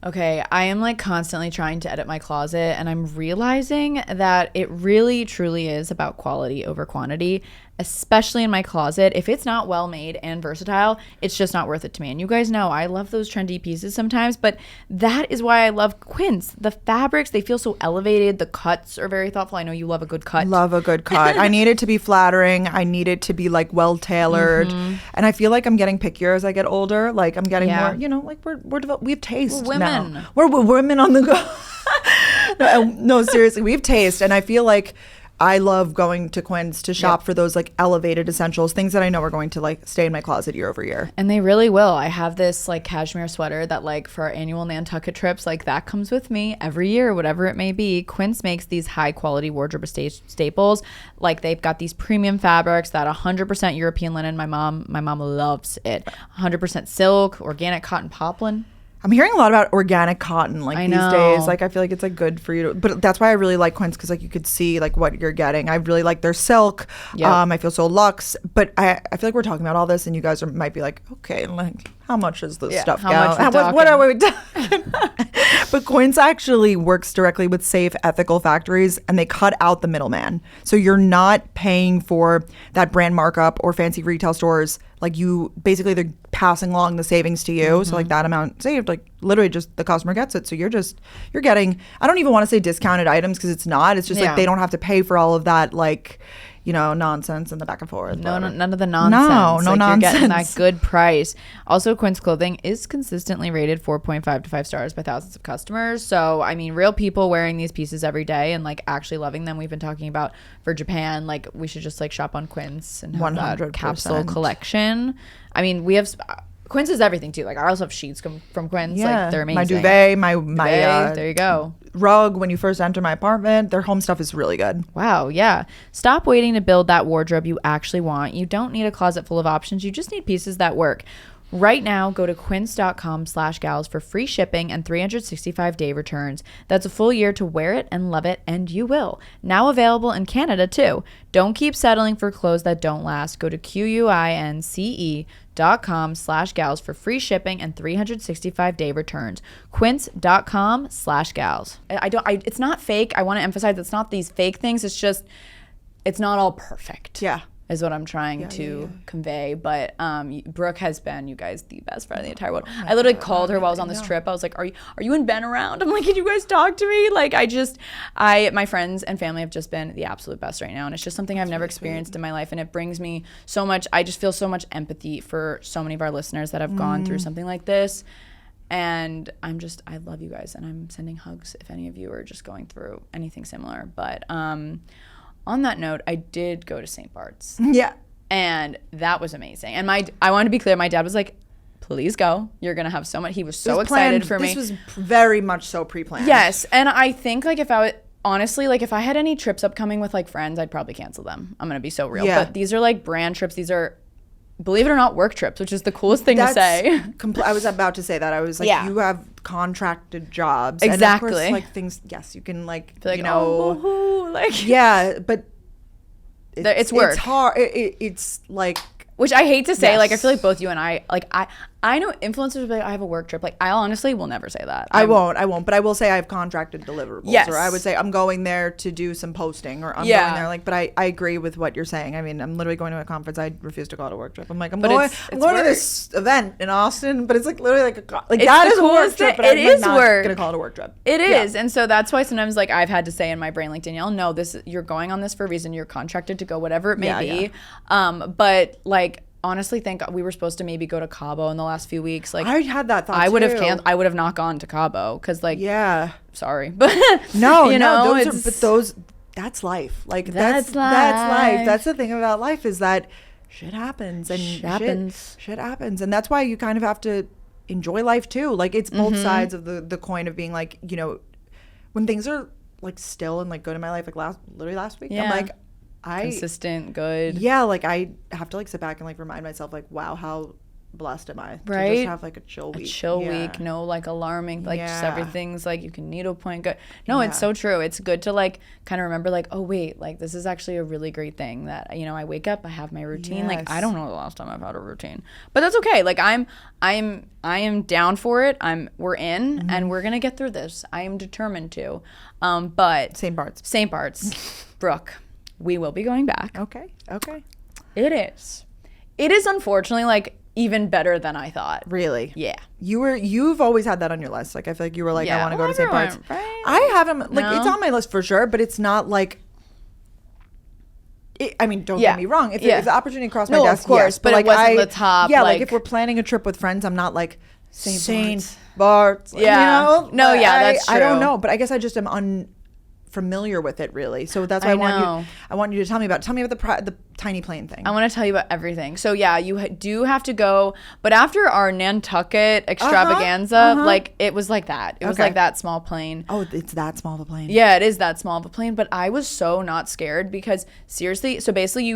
okay, I am like constantly trying to edit my closet, and I'm realizing that it really truly is about quality over quantity, especially in my closet. If it's not well made and versatile, it's just not worth it to me. And you guys know I love those trendy pieces sometimes, but that is why I love Quince. The fabrics, they feel so elevated. The cuts are very thoughtful. I know you love a good cut. Love a good cut. I need it to be flattering. I need it to be like well tailored. And I feel like I'm getting pickier as I get older. Like I'm getting more, you know, like we have taste. We're women. Now. We're women on the go. No, seriously, we have taste. And I feel like I love going to Quince to shop for those like elevated essentials, things that I know are going to like stay in my closet year over year. And they really will. I have this like cashmere sweater that like for our annual Nantucket trips, like that comes with me every year, whatever it may be. Quince makes these high quality wardrobe staples. Like they've got these premium fabrics that 100% European linen. My mom loves it. 100% silk, organic cotton poplin. I'm hearing a lot about organic cotton like these days. Like I feel like it's like good for you to, but that's why I really like Quince because like you could see like what you're getting. I really like their silk. I feel so luxe, but I feel like we're talking about all this and you guys might be like, okay, like how much is this stuff? What are we talking? But Quince actually works directly with safe, ethical factories and they cut out the middleman. So you're not paying for that brand markup or fancy retail stores. Like you basically they're passing along the savings to you. So like that amount saved, like literally just the customer gets it. So you're getting, I don't even want to say discounted items because it's not. It's just like they don't have to pay for all of that like, you know, nonsense in the back and forth. No, none of the nonsense. No like nonsense. You're getting that good price. Also, Quince clothing is consistently rated 4.5 to 5 stars by thousands of customers. So, I mean, real people wearing these pieces every day and like actually loving them. We've been talking about for Japan, like we should just like shop on Quince and have 100%. That capsule collection. I mean, we have... Quince is everything too. Like I also have sheets from Quince. Yeah. Like they're amazing. My duvet, my there you go. Rug when you first enter my apartment. Their home stuff is really good. Wow, yeah. Stop waiting to build that wardrobe you actually want. You don't need a closet full of options. You just need pieces that work. Right now, go to quince.com/gals for free shipping and 365-day returns. That's a full year to wear it and love it, and you will. Now available in Canada, too. Don't keep settling for clothes that don't last. Go to quince.com/gals for free shipping and 365-day returns. Quince.com/gals. It's not fake. I want to emphasize it's not these fake things. It's just, it's not all perfect. Yeah. Is what I'm trying to convey. But Brooke has been, you guys, the best friend in the entire world. I literally called her while I was on this trip. I was like, are you and Ben around? I'm like, can you guys talk to me? Like, my friends and family have just been the absolute best right now. And it's just something I've never experienced in my life. And it brings me so much, I just feel so much empathy for so many of our listeners that have gone through something like this. And I love you guys. And I'm sending hugs if any of you are just going through anything similar. But, on that note, I did go to St. Barth's. Yeah. And that was amazing. And I wanted to be clear, my dad was like, please go. You're going to have so much. He was so excited for me. This was very much so pre-planned. Yes. And I think like if I had any trips upcoming with like friends, I'd probably cancel them. I'm going to be so real. Yeah. But these are like brand trips. These are, believe it or not, work trips, which is the coolest thing to say. I was about to say that. I was like, you have contracted jobs. Exactly. And of course, like things, yes, you can like, like, you know. Like, yeah, but it's work. It's hard. It's like, which I hate to say, like, I feel like both you and I know influencers will be like, I have a work trip. Like, I honestly will never say that. I won't. But I will say I have contracted deliverables. Yes. Or I would say I'm going there to do some posting, or I'm going there. Like, but I agree with what you're saying. I mean, I'm literally going to a conference. I refuse to call it a work trip. I'm like, I'm going to this event in Austin, but it's like literally like that is a work trip. But I'm not going to call it a work trip. It is. And so that's why sometimes like I've had to say in my brain, like, Danielle, no, you're going on this for a reason. You're contracted to go, whatever it may be. But like, honestly, think we were supposed to maybe go to Cabo in the last few weeks. Like I had that thought I would have not gone to Cabo because like sorry, but that's life. Like that's life. That's the thing about life is that shit happens and shit happens, and that's why you kind of have to enjoy life too. Like it's both sides of the coin of being like, you know, when things are like still and like good in my life, like last week, I'm like, consistent, good. Yeah, like I have to like sit back and like remind myself like, wow, how blessed am I to just have like a chill week. Week, no like alarming, like just everything's like you can needlepoint good. No, it's so true. It's good to like kind of remember like, oh wait, like this is actually a really great thing that, you know, I wake up, I have my routine. Like I don't know the last time I've had a routine, but that's okay. Like I am down for it. We're in and we're gonna get through this. I am determined to. But St. Barth's, Brooke, we will be going back. Okay. It is unfortunately like even better than I thought. Really? Yeah. You've always had that on your list. Like I feel like you were like, I want to go to St. Bart's. Right? I haven't like it's on my list for sure, but it's not like. I mean, don't get me wrong. If the opportunity crossed my desk, of course, yes, but like, it wasn't the top. Yeah, like if we're planning a trip with friends, I'm not like St. Bart's. Yeah. You know? No, that's true. I don't know, but I guess I just am unfamiliar with it really. So that's why I want you to tell me about the tiny plane thing. I want to tell you about everything. So yeah, you do have to go, but after our Nantucket extravaganza, like it was like that. It was like that small plane. Oh, it's that small of a plane. Yeah, it is that small of a plane, but I was so not scared because seriously, so basically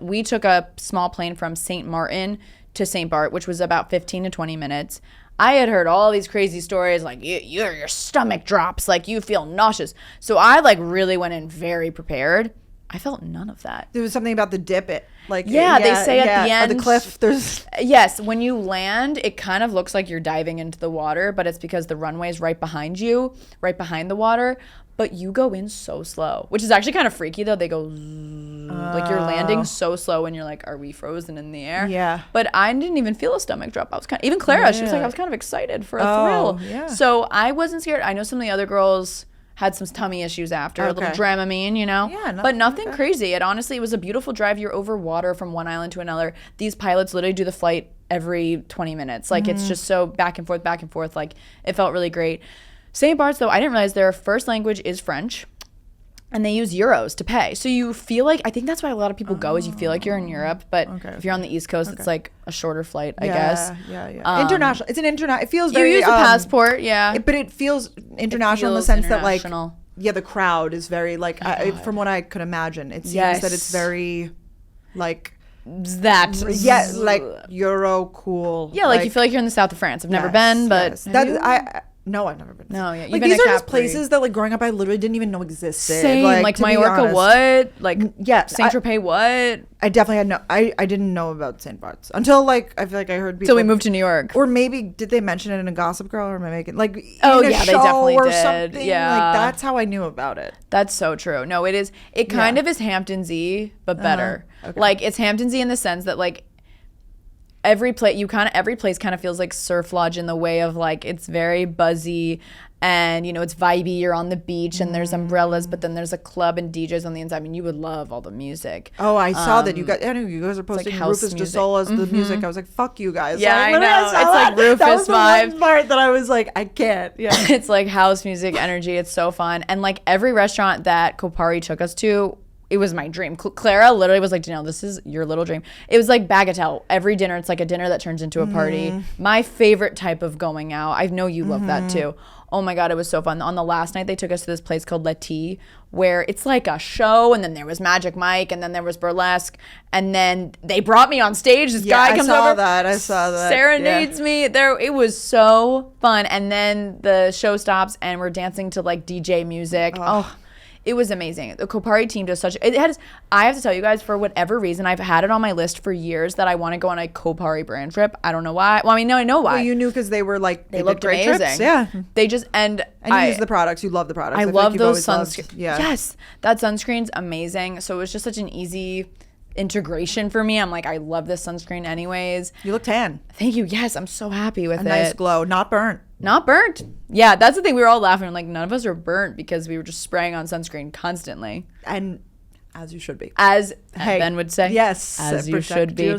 we took a small plane from St. Martin to St. Barth, which was about 15 to 20 minutes. I had heard all these crazy stories like your stomach drops, like you feel nauseous. So I like really went in very prepared. I felt none of that. There was something about the dip. They say at the end of the cliff. There's yes, when you land, it kind of looks like you're diving into the water, but it's because the runway is right behind you, right behind the water. But you go in so slow, which is actually kind of freaky though. They go like you're landing so slow and you're like, are we frozen in the air? Yeah. But I didn't even feel a stomach drop. I was even Clara, she was like, I was kind of excited for a thrill. Yeah. So I wasn't scared. I know some of the other girls had some tummy issues after, a little Dramamine, you know? Yeah, but nothing crazy. It was a beautiful drive. You're over water from one island to another. These pilots literally do the flight every 20 minutes. Like it's just so back and forth. Like it felt really great. St. Bart's, though, I didn't realize their first language is French, and they use euros to pay. So you feel like, I think that's why a lot of people go, is you feel like you're in Europe, but if you're on the East Coast, it's like a shorter flight, I guess. Yeah. International. It's an international. It feels very. You use a passport, but it feels international in the sense that like, the crowd is very like, from what I could imagine, it seems that it's very like. Like Euro cool. Yeah, like you feel like you're in the south of France. I've never been, but no, I've never been. No, yeah. Like these are just places that like growing up I literally didn't even know existed. Same, like Mallorca, what? Like Saint Tropez, what? I definitely had I didn't know about St. Bart's until like I feel like I heard people. So we moved to New York, or maybe did they mention it in a Gossip Girl, or am I making like they definitely or did. Something? Yeah, like that's how I knew about it. That's so true. No, it is. It kind of is Hamptons-y, but better. Like it's Hamptons-y in the sense that like. Every place kind of feels like Surf Lodge in the way of like it's very buzzy and you know it's vibey. You're on the beach and there's umbrellas, but then there's a club and DJs on the inside. I mean, you would love all the music. Oh, I saw that you guys are posting like Rufus DeSola's the music. I was like, fuck you guys. Yeah, I know. It's like Rufus that was the vibe. one part that I was like, I can't. Yeah, it's like house music energy. It's so fun, and like every restaurant that Kopari took us to. It was my dream. Clara literally was like, Danielle, this is your little dream. It was like bagatelle. Every dinner, it's like a dinner that turns into a party. My favorite type of going out. I know you love that too. Oh my God, it was so fun. On the last night, they took us to this place called Letty, where it's like a show, and then there was Magic Mike, and then there was burlesque, and then they brought me on stage. This guy comes over. I saw that. Serenades me. It was so fun. And then the show stops, and we're dancing to like DJ music. Oh. It was amazing. The Kopari team does I have to tell you guys, for whatever reason, I've had it on my list for years that I want to go on a Kopari brand trip. I don't know why. Well, I mean, no, I know why. Well, you knew because they were like, they looked amazing. Trips. Yeah. They just, and you use the products. You love the products. I love those sunscreens. Yeah. Yes. That sunscreen's amazing. So it was just such an easy integration for me. I'm like, I love this sunscreen anyways. You look tan. Thank you. Yes, I'm so happy with it. A nice glow, not burnt. Not burnt. Yeah, that's the thing. We were all laughing. Like, none of us are burnt because we were just spraying on sunscreen constantly. And as you should be. As Ben would say. Yes. As you should be.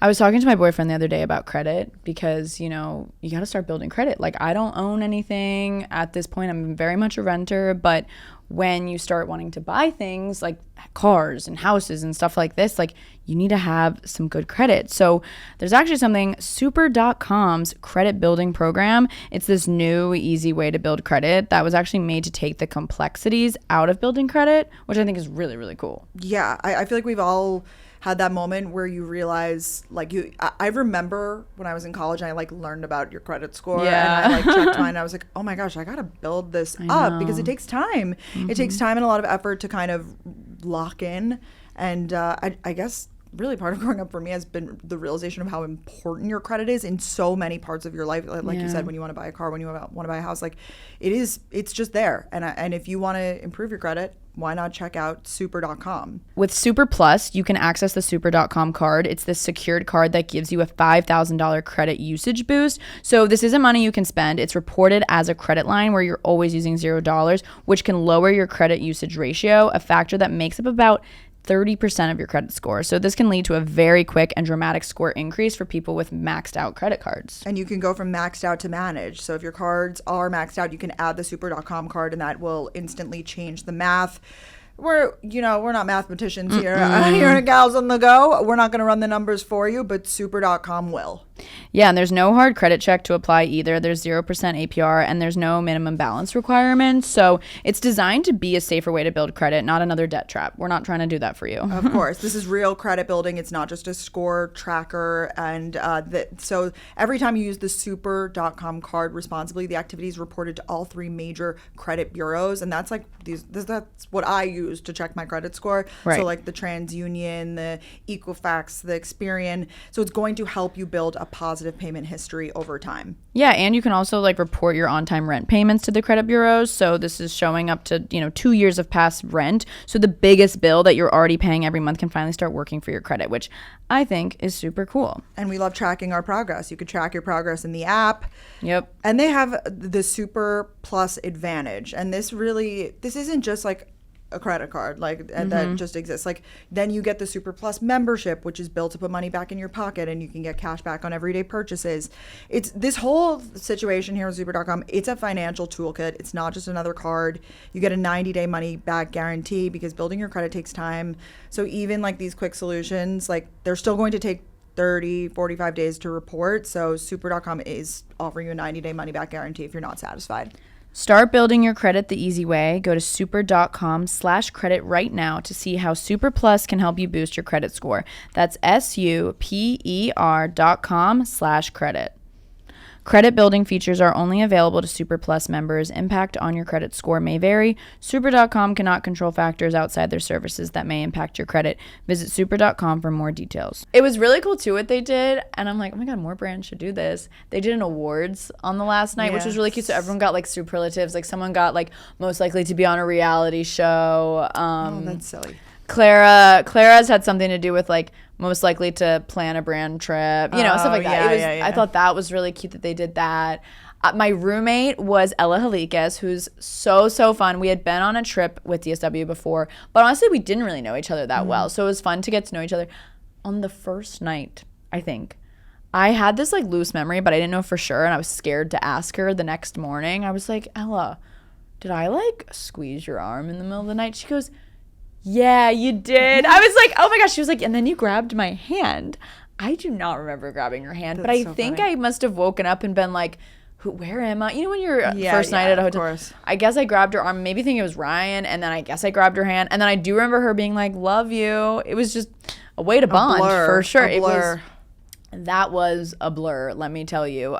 I was talking to my boyfriend the other day about credit because, you know, you got to start building credit. Like, I don't own anything at this point. I'm very much a renter, but when you start wanting to buy things like cars and houses and stuff like this, like you need to have some good credit. So there's actually something, super.com's credit building program. It's this new easy way to build credit that was actually made to take the complexities out of building credit, which I think is really, really cool. Yeah, I feel like we've all had that moment where you realize, like, I remember when I was in college and I like learned about your credit score, and I like checked mine and I was like, oh my gosh, I gotta build this up because it takes time. It takes time and a lot of effort to kind of lock in. And I guess really part of growing up for me has been the realization of how important your credit is in so many parts of your life. Like you said, when you want to buy a car, when you want to buy a house, like it's just there. And if you want to improve your credit, why not check out super.com? With Super Plus, you can access the super.com card. It's this secured card that gives you a $5,000 credit usage boost. So this isn't money you can spend. It's reported as a credit line where you're always using $0, which can lower your credit usage ratio, a factor that makes up about 30% of your credit score. So this can lead to a very quick and dramatic score increase for people with maxed out credit cards. And you can go from maxed out to managed. So if your cards are maxed out, you can add the super.com card and that will instantly change the math. We're not mathematicians here. Here at Gals on the Go. We're not going to run the numbers for you, but super.com will. Yeah, and there's no hard credit check to apply either. There's 0% APR and there's no minimum balance requirements. So it's designed to be a safer way to build credit, not another debt trap. We're not trying to do that for you. Of course. This is real credit building. It's not just a score tracker. And so every time you use the super.com card responsibly, the activity is reported to all 3 major credit bureaus. And that's like that's what I use to check my credit score. Right. So like the TransUnion, the Equifax, the Experian. So it's going to help you build a positive payment history over time. Yeah, and you can also like report your on-time rent payments to the credit bureaus. So this is showing up to, 2 years of past rent. So the biggest bill that you're already paying every month can finally start working for your credit, which I think is super cool. And we love tracking our progress. You could track your progress in the app. Yep. And they have the Super Plus Advantage. And this isn't just like a credit card that just exists. Like then you get the Super Plus membership, which is built to put money back in your pocket and you can get cash back on everyday purchases. It's this whole situation here with super.com. It's a financial toolkit. It's not just another card. You get a 90-day money back guarantee because building your credit takes time. So even like these quick solutions, like they're still going to take 30, 45 days to report. So super.com is offering you a 90-day money back guarantee if you're not satisfied. Start building your credit the easy way. Go to super.com/credit right now to see how Super Plus can help you boost your credit score. That's super.com/credit. Credit building features are only available to Super Plus members. Impact on your credit score may vary. Super.com cannot control factors outside their services that may impact your credit. Visit super.com for more details. It was really cool too what they did, and I'm like, oh my god, more brands should do this. They did an awards on the last night, which was really cute. So everyone got like superlatives. Like someone got like most likely to be on a reality show. Oh, that's silly. Clara's had something to do with like most likely to plan a brand trip, stuff like that. Yeah. I thought that was really cute that they did that. My roommate was Ella Halikis, who's so fun. We had been on a trip with DSW before, but honestly, we didn't really know each other that well. So it was fun to get to know each other. On the first night, I think, I had this like loose memory, but I didn't know for sure, and I was scared to ask her the next morning. I was like, Ella, did I like squeeze your arm in the middle of the night? She goes, yeah, you did. I was like, oh my gosh. She was like, and then you grabbed my hand. I do not remember grabbing her hand, but I think I must have woken up and been like, where am I? When you're first night at a hotel. Course. I guess I grabbed her arm, maybe thinking it was Ryan, and then I guess I grabbed her hand, and then I do remember her being like, love you. It was just a way to bond for sure. That was a blur, let me tell you.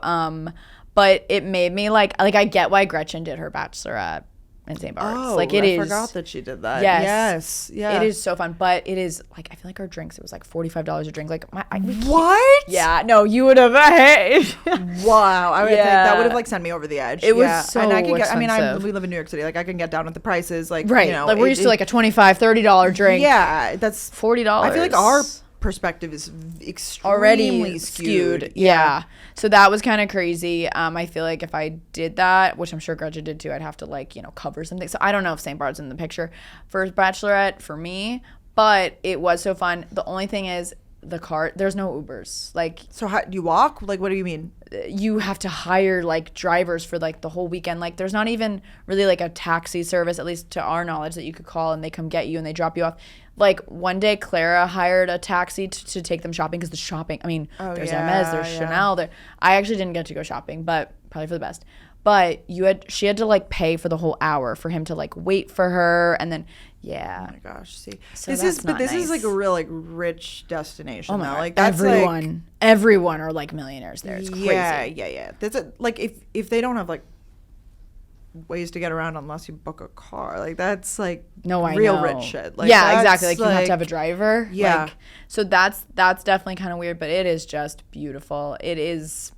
But it made me like I get why Gretchen did her bachelorette in St. Barths. Oh, I forgot that she did that. Yes. Yeah. It is so fun. But it is like, I feel like our drinks, it was like $45 a drink. Like, what? Yeah. No, you would have. Hey. Wow. I would think that would have like sent me over the edge. It was so and I can expensive. we live in New York City. Like I can get down with the prices. Like, right. Like we're used to like a $25, $30 drink. Yeah. That's $40. I feel like our perspective is extremely already skewed. Yeah. So that was kind of crazy. I feel like if I did that, which I'm sure Gretchen did too, I'd have to like, cover something. So I don't know if St. Barth's in the picture for Bachelorette for me, but it was so fun. The only thing is the car. There's no Ubers. Like, so how do you walk? Like, what do you mean? You have to hire like drivers for like the whole weekend. Like, there's not even really like a taxi service, at least to our knowledge, that you could call and they come get you and they drop you off. Like, one day Clara hired a taxi to take them shopping, because the shopping, I mean, there's Hermes, there's Chanel. I actually didn't get to go shopping, but probably for the best. But she had to like pay for the whole hour for him to like wait for her, and then oh my gosh, see, so this is like a real like rich destination. Oh my God. Like, that's everyone are like millionaires there. It's crazy. Yeah. That's like if they don't have like ways to get around unless you book a car, like that's like real rich shit. Like, exactly. Like, you have to have a driver. Yeah. Like, so that's definitely kind of weird, but it is just beautiful. It is.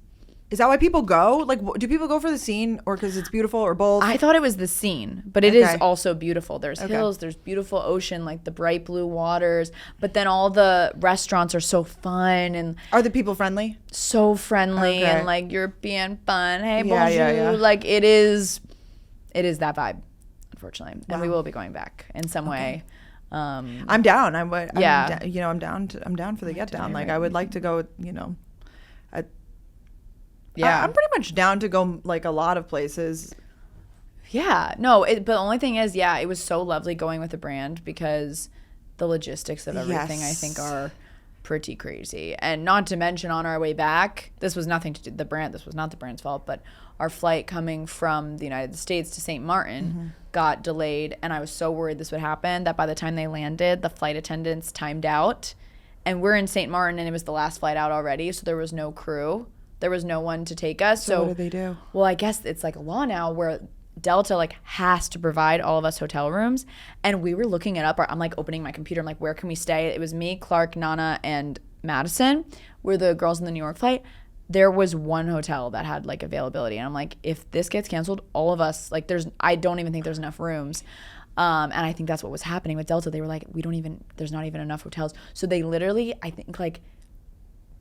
Is that why people go? Like, do people go for the scene or because it's beautiful, or both? I thought it was the scene, but it is also beautiful. There's hills, there's beautiful ocean, like the bright blue waters. But then all the restaurants are so fun, and are the people friendly? So friendly, and like you're being fun. Hey, bonjour. Like, it is that vibe, unfortunately, and we will be going back in some way. I'm down. I'm down for the get down. Like, I would like to go. I'm pretty much down to go like a lot of places. Yeah, no, but the only thing is, it was so lovely going with the brand, because the logistics of everything I think are pretty crazy. And not to mention, on our way back, this was nothing to do with the brand. This was not the brand's fault, but our flight coming from the United States to St. Martin got delayed, and I was so worried this would happen that by the time they landed, the flight attendants timed out, and we're in St. Martin, and it was the last flight out already, so there was no crew. There was no one to take us. So what do they do? Well, I guess it's like a law now where Delta like has to provide all of us hotel rooms. And we were looking it up. I'm like opening my computer. I'm like, where can we stay? It was me, Clark, Nana, and Madison. We're the girls in the New York flight. There was one hotel that had like availability. And I'm like, if this gets canceled, all of us, like I don't even think there's enough rooms. And I think that's what was happening with Delta. They were like, there's not even enough hotels. So they literally, I think like,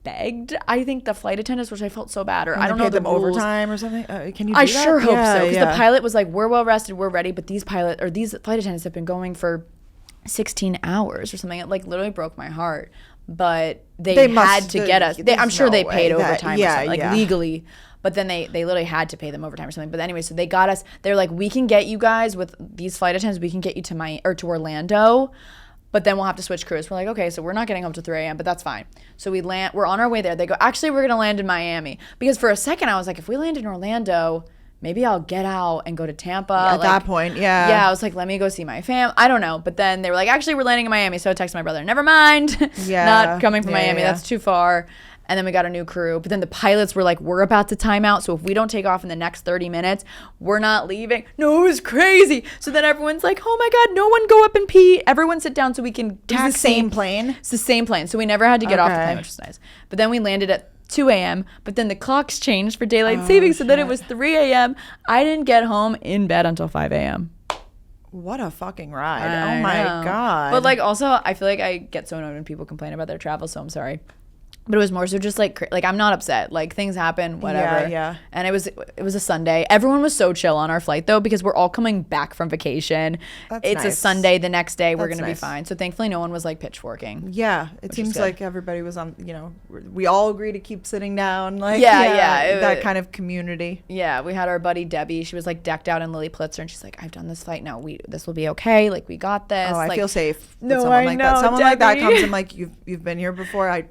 begged, I think, the flight attendants, which I felt so bad, or I don't know, the rules. Overtime or something. Can you? I sure hope so, because the pilot was like, "We're well rested, we're ready," but these flight attendants have been going for 16 hours or something. It like literally broke my heart. But they had to get us. I'm sure they paid overtime, or something, like legally. But then they literally had to pay them overtime or something. But anyway, so they got us. They're like, we can get you guys with these flight attendants. We can get you to Orlando. But then we'll have to switch crews. We're like, okay, so we're not getting home till 3 a.m., but that's fine. So we're on our way there. They go, actually, we're going to land in Miami. Because for a second, I was like, if we land in Orlando, maybe I'll get out and go to Tampa. At that point, Yeah, I was like, let me go see my fam. I don't know. But then they were like, actually, we're landing in Miami. So I texted my brother, never mind. Not coming from Miami. That's too far. And then we got a new crew. But then the pilots were like, we're about to time out. So if we don't take off in the next 30 minutes, we're not leaving. No, it was crazy. So then everyone's like, oh my God, no one go up and pee. Everyone sit down so we can taxi. It's the same plane? It's the same plane. So we never had to get off the plane, which was nice. But then we landed at 2 a.m. But then the clocks changed for daylight savings. So then it was 3 a.m. I didn't get home in bed until 5 a.m. What a fucking ride. Oh my God. But like also, I feel like I get so annoyed when people complain about their travel. So I'm sorry. But it was more so just like I'm not upset. Like, things happen, whatever. Yeah. And it was a Sunday. Everyone was so chill on our flight though, because we're all coming back from vacation. It's nice. A Sunday. The next day we're gonna be fine. So thankfully no one was like pitchforking. Yeah, it seems like everybody was on. We all agree to keep sitting down. Like that kind of community. Yeah, we had our buddy Debbie. She was like decked out in Lily Pulitzer, and she's like, I've done this flight now. This will be okay. Like, we got this. Oh, I feel safe. No, someone like that. Someone Debbie. like that comes and like you've been here before.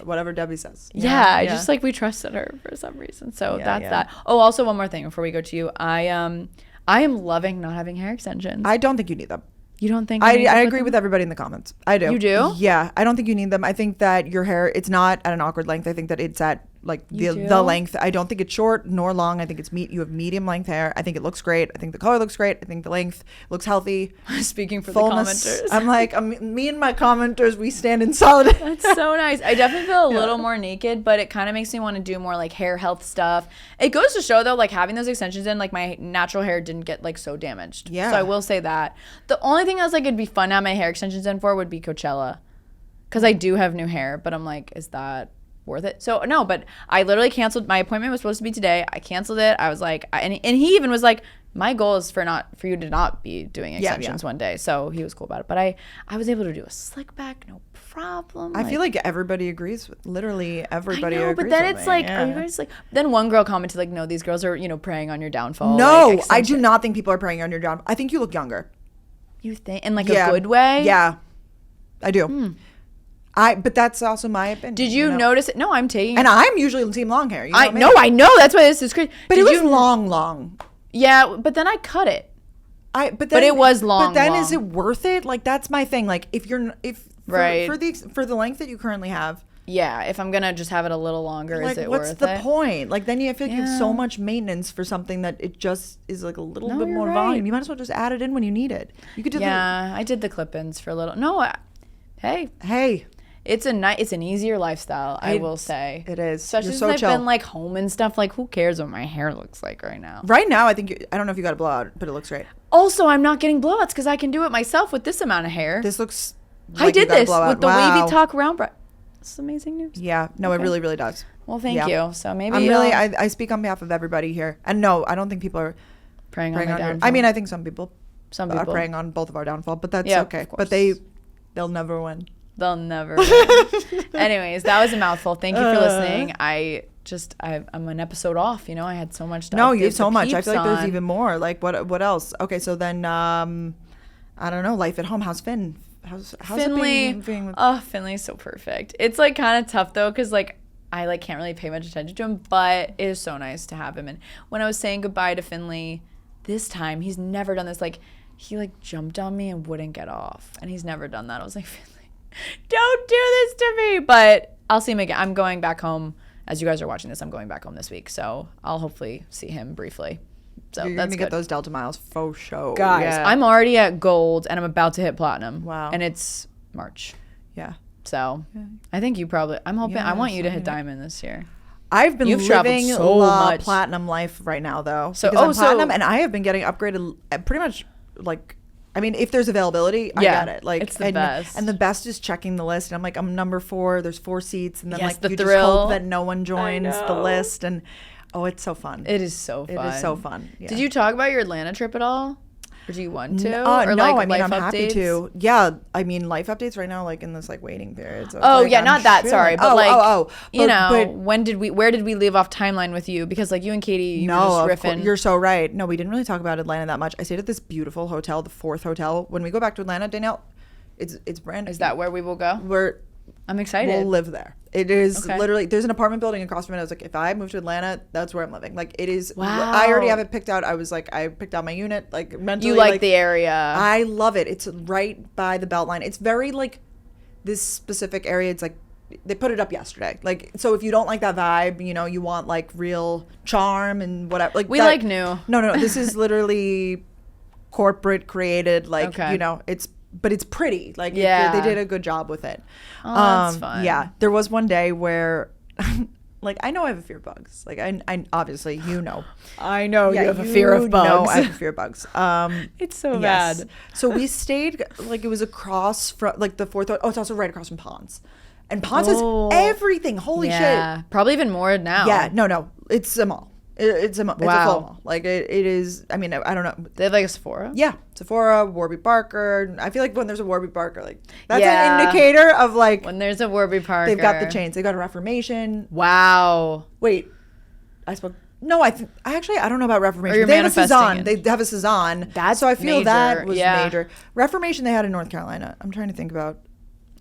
Whatever Debbie says. I just like we trusted her for some reason. So that's that. Oh, also one more thing before we go to you. I am loving not having hair extensions. I don't think you need them. You don't think? I agree with everybody in the comments. I do. You do? Yeah. I don't think you need them. I think that your hair, it's not at an awkward length. I think that it's at like the length. I don't think it's short nor long. I think it's you have medium length hair. I think it looks great. I think the color looks great. I think the length looks healthy. Speaking for fullness, the commenters. I'm like, me and my commenters, we stand in solidarity. That's so nice. I definitely feel a little more naked, but it kind of makes me want to do more like hair health stuff. It goes to show though, like having those extensions in, like my natural hair didn't get like so damaged. Yeah. So I will say that. The only thing I was like, it'd be fun to have my hair extensions in for would be Coachella. Because I do have new hair, but I'm like, is that worth it? So no, but I literally canceled. My appointment was supposed to be today. I canceled it. I was like, and he even was like, my goal is for you to not be doing extensions one day. So he was cool about it. But I was able to do a slick back, no problem. I feel like everybody agrees with, literally everybody agrees but then with it's me. like, are you guys like, then one girl commented like, no, these girls are, preying on your downfall. No, like, I do not think people are preying on your downfall. I think you look younger. You think? In like a good way? Yeah, I do. But that's also my opinion. Did you notice it? No, I'm taking. And I'm usually team long hair. You know I know. That's why this is crazy. But it was long. Yeah, but then I cut it. But it was long. But then long. Is it worth it? Like that's my thing. Like for the length that you currently have. Yeah, if I'm gonna just have it a little longer, like, is it worth it? What's the point? Like then you feel like you have so much maintenance for something that it just is like a little bit more volume. You might as well just add it in when you need it. You could do I did the clip-ins for a little. No, hey. It's an easier lifestyle, I will say. It is. Especially since I've been like home and stuff. Like, who cares what my hair looks like right now? Right now, I think I don't know if you got a blowout, but it looks great. Also, I'm not getting blowouts because I can do it myself with this amount of hair. This looks. Like I did this with the wavy talk round brush. This is amazing news. Yeah. No, it really, really does. Well, thank you. So maybe I speak on behalf of everybody here, and no, I don't think people are preying on my downfall. I mean, I think some people are preying on both of our downfall, but that's okay. But they'll never win. They'll never win. Anyways, that was a mouthful. Thank you for listening. I'm an episode off. I had so much stuff. No, you have so much. I feel like there's even more. Like what else? Okay, so then I don't know. Life at home. How's Finn? How's Finley? It being with- Finley's so perfect. It's like kind of tough though, because like I like can't really pay much attention to him, but it is so nice to have him. And when I was saying goodbye to Finley this time, he's never done this. Like he like jumped on me and wouldn't get off, and he's never done that. I was like, Finley, don't do this to me. But I'll see him again. I'm going back home. As you guys are watching this, I'm going back home this week, so I'll hopefully see him briefly. So you're gonna get those Delta miles for sure, guys. I'm already at gold, and I'm about to hit platinum. Wow! And it's March. Yeah. So I think you probably. I'm hoping. I want you to hit diamond this year. I've been living so much platinum life right now, though. So I'm platinum, and I have been getting upgraded pretty much like. I mean, if there's availability, I get it. Like, it's the best. And the best is checking the list. And I'm like, I'm number 4. There's 4 seats, and then like you thrill. just hope that no one joins the list. And it's so fun. It is so fun. It is so fun. Yeah. Did you talk about your Atlanta trip at all? Or do you want to? Or no, I mean, I'm happy to. Yeah, I mean, life updates right now, like in this like waiting period. So not that. Sorry, but but where did we leave off timeline with you? Because like you and Katie, you were just riffing. You're so right. No, we didn't really talk about Atlanta that much. I stayed at this beautiful hotel, the 4th hotel. When we go back to Atlanta, Danielle, it's brand new. Is that where we will go? I'm excited. We'll live there. It is literally, there's an apartment building across from it. I was like, if I move to Atlanta, that's where I'm living. Like it is. Wow. I already have it picked out. I was like, I picked out my unit, like mentally. You like the area. I love it. It's right by the Beltline. It's very like this specific area. It's like, they put it up yesterday. Like, so if you don't like that vibe, you want like real charm and whatever. Like like new. No. This is literally corporate created. Like, but it's pretty. Like they did a good job with it. Oh, that's fun. Yeah. There was one day where like I know I have a fear of bugs. Like I obviously I know you have a fear of bugs. No, I have a fear of bugs. It's so bad. So we stayed like it was across from like the 4th. Oh, it's also right across from Ponds. And Ponds has everything. Holy shit. Probably even more now. Yeah. No. It's a mall. It's a full mall. Like it is. I mean, I don't know. They have like a Sephora. Yeah, Sephora, Warby Parker. I feel like when there's a Warby Parker, like that's an indicator of like when there's a Warby Parker. They've got the chains. They got a Reformation. Wow. Wait, I spoke. No, I don't know about Reformation. They have a Cezanne. They have a Cezanne. That's so I feel major. that was major. Reformation they had in North Carolina. I'm trying to think about.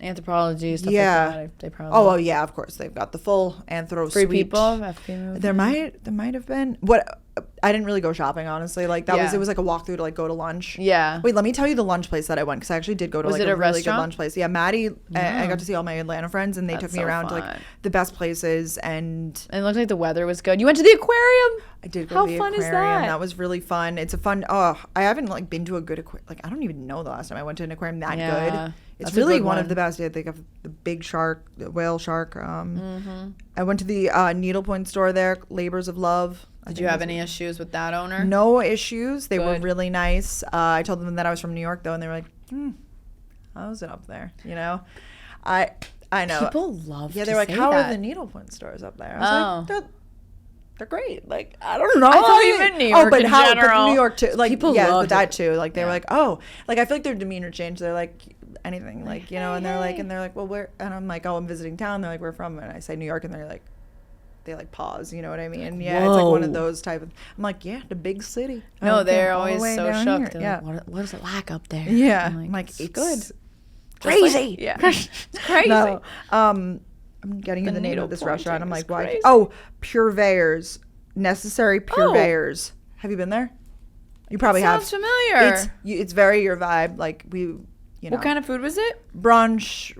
Anthropology stuff like that. They probably. Yeah, of course they've got the full anthro Free suite. People. There might have been. What I didn't really go shopping, honestly. Like it was like a walkthrough to like go to lunch. Yeah. Wait, let me tell you the lunch place that I went, because I actually did go to like a really good lunch place. Yeah, Maddie. I got to see all my Atlanta friends, and they took me around to like the best places, and it looked like the weather was good. You went to the aquarium. I did go to the aquarium. How fun is that? That was really fun. It's a fun. I haven't like been to a good aquarium. Like I don't even know the last time I went to an aquarium that good. It's really one of the best. Yeah, they have the big shark, the whale shark. I went to the needlepoint store there, Labors of Love. Did you have any issues with that owner? No issues. They were really nice. I told them that I was from New York, though, and they were like, how's it up there? I know. People love they were like, how are the needlepoint stores up there? I was like, they're great. Like, I don't know. I thought you meant New York in general. But New York too. Like, People yeah, loved but that it. too. Like, they were like, oh, like, I feel like their demeanor changed. They're like, anything, like, you know, and they're like, well, where? And I'm like, oh, I'm visiting town. They're like, where from? And I say New York, and they're like, they like pause. You know what I mean? Yeah, it's like one of those type of. I'm like, yeah, the big city. No, they're always so shocked. Yeah, like, what is it like up there? Yeah, I'm like it's good. Crazy. Yeah, it's crazy. No, I'm getting The in the name NATO of this restaurant. I'm pointing like, is why? crazy. Oh, Purveyors, necessary Purveyors. Have you been there? You probably have. Sounds familiar. It's very your vibe. Like we, you know. What kind of food was it? Brunch.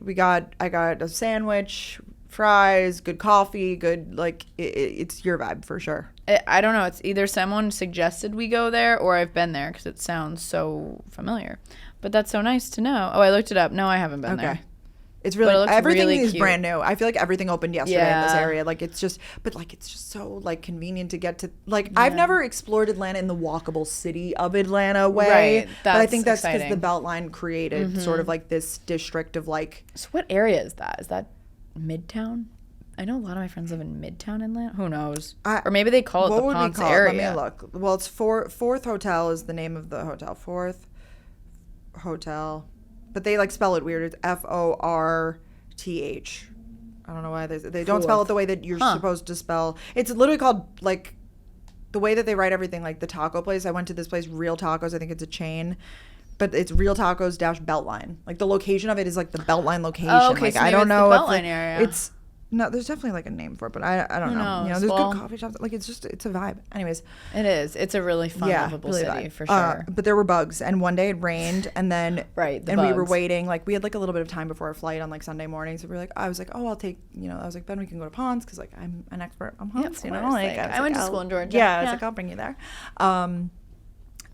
I got a sandwich, fries, good coffee, good like it's your vibe for sure. I don't know. It's either someone suggested we go there or I've been there because it sounds so familiar. But that's so nice to know. Oh, I looked it up. No, I haven't been there. It's really everything really is cute. brand new. I feel like everything opened yesterday in this area. Like it's just so like convenient to get to. Like I've never explored Atlanta in the walkable city of Atlanta way. Right. But I think that's because the Beltline created sort of like this district of like. So what area is that? Is that Midtown? I know a lot of my friends live in Midtown Atlanta. Who knows? Or maybe they call it the Ponce area. Let me look. Well, it's Fourth Hotel is the name of the hotel. Fourth Hotel. But they like spell it weird. It's Forth. I don't know why they don't spell it the way that you're supposed to spell. It's literally called like the way that they write everything. Like the taco place. I went to this place, Real Tacos. I think it's a chain, but it's Real Tacos - Beltline. Like the location of it is like the Beltline location. Oh, okay, like so I don't know the if Beltline area. It's. No, there's definitely like a name for it, but I don't know. You know, there's good coffee shops. Like it's a vibe. Anyways, it is. It's a really fun, livable city vibe. For sure. But there were bugs, and one day it rained, and then we were waiting. Like we had like a little bit of time before our flight on like Sunday morning, so we were like, I was like, oh, I'll take. You know, I was like, Ben, we can go to Ponce because like I'm an expert on Ponce. Yeah, you know, like I went to school in Georgia. Yeah, I was like, I'll bring you there.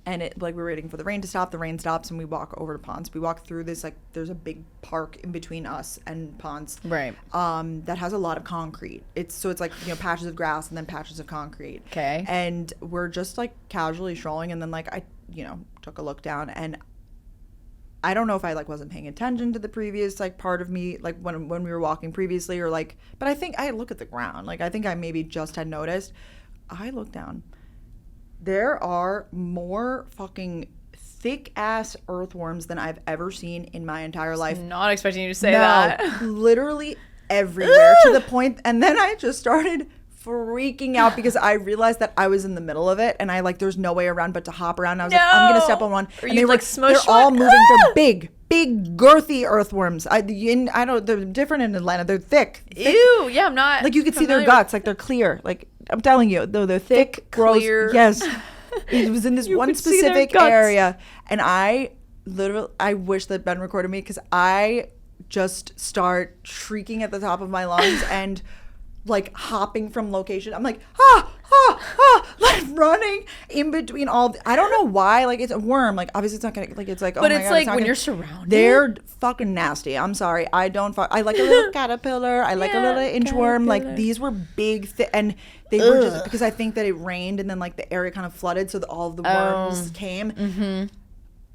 And it like we were waiting for the rain to stop. The rain stops, and we walk over to Ponce. We walk through this like there's a big park in between us and Ponce, right? That has a lot of concrete. It's like patches of grass and then patches of concrete. Okay. And we're just like casually strolling, and then like I took a look down, and I don't know if I like wasn't paying attention to the previous like part of me like when we were walking previously or like, but I think I look at the ground. Like I think I maybe just had noticed. I looked down. There are more fucking thick ass earthworms than I've ever seen in my entire life. Not expecting you to say that. Literally everywhere to the point. And then I just started freaking out because I realized that I was in the middle of it and I like there's no way around but to hop around. And I was like, I'm gonna step on one. And they were like they're all moving. They're big, girthy earthworms. I don't. They're different in Atlanta. They're thick. Ew. Yeah, I'm not. Like you could see their guts. Like they're clear. Like I'm telling you, though they're thick, gross. Clear. Yes. It was in this one specific area, and I wish that Ben recorded me because I just start shrieking at the top of my lungs and like hopping from location. I'm like like running in between I don't know why. Like it's a worm. Like obviously it's not gonna like it's like. But oh my it's God, like when you're surrounded. They're fucking nasty. I'm sorry. I don't. I like a little caterpillar. I like a little inchworm. Like these were big, and they were just because I think that it rained and then like the area kind of flooded, so that all of the worms came. Mm-hmm.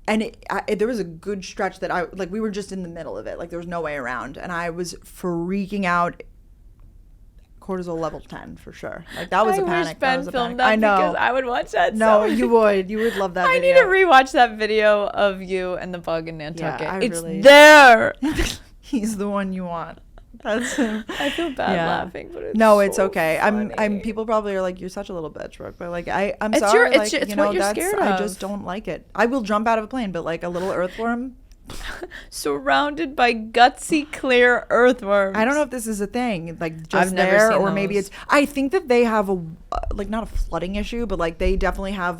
And there was a good stretch that we were just in the middle of it. Like there was no way around, and I was freaking out. Cortisol level 10 for sure. Like that was a panic. Wish Ben filmed that. I know. Because I would watch that. No, you would love that. I video. need to rewatch that video of you and the bug in Nantucket. Yeah, it's there. He's the one you want. That's him. I feel bad laughing, but it's okay. Funny. I'm people probably are like, you're such a little bitch, Brooke, but like I'm sorry. It's what you're scared of. I just don't like it. I will jump out of a plane, but like a little earthworm. Surrounded by gutsy clear earthworms. I don't know if this is a thing, like just I've never seen or those. Maybe it's. I think that they have a like not a flooding issue, but like they definitely have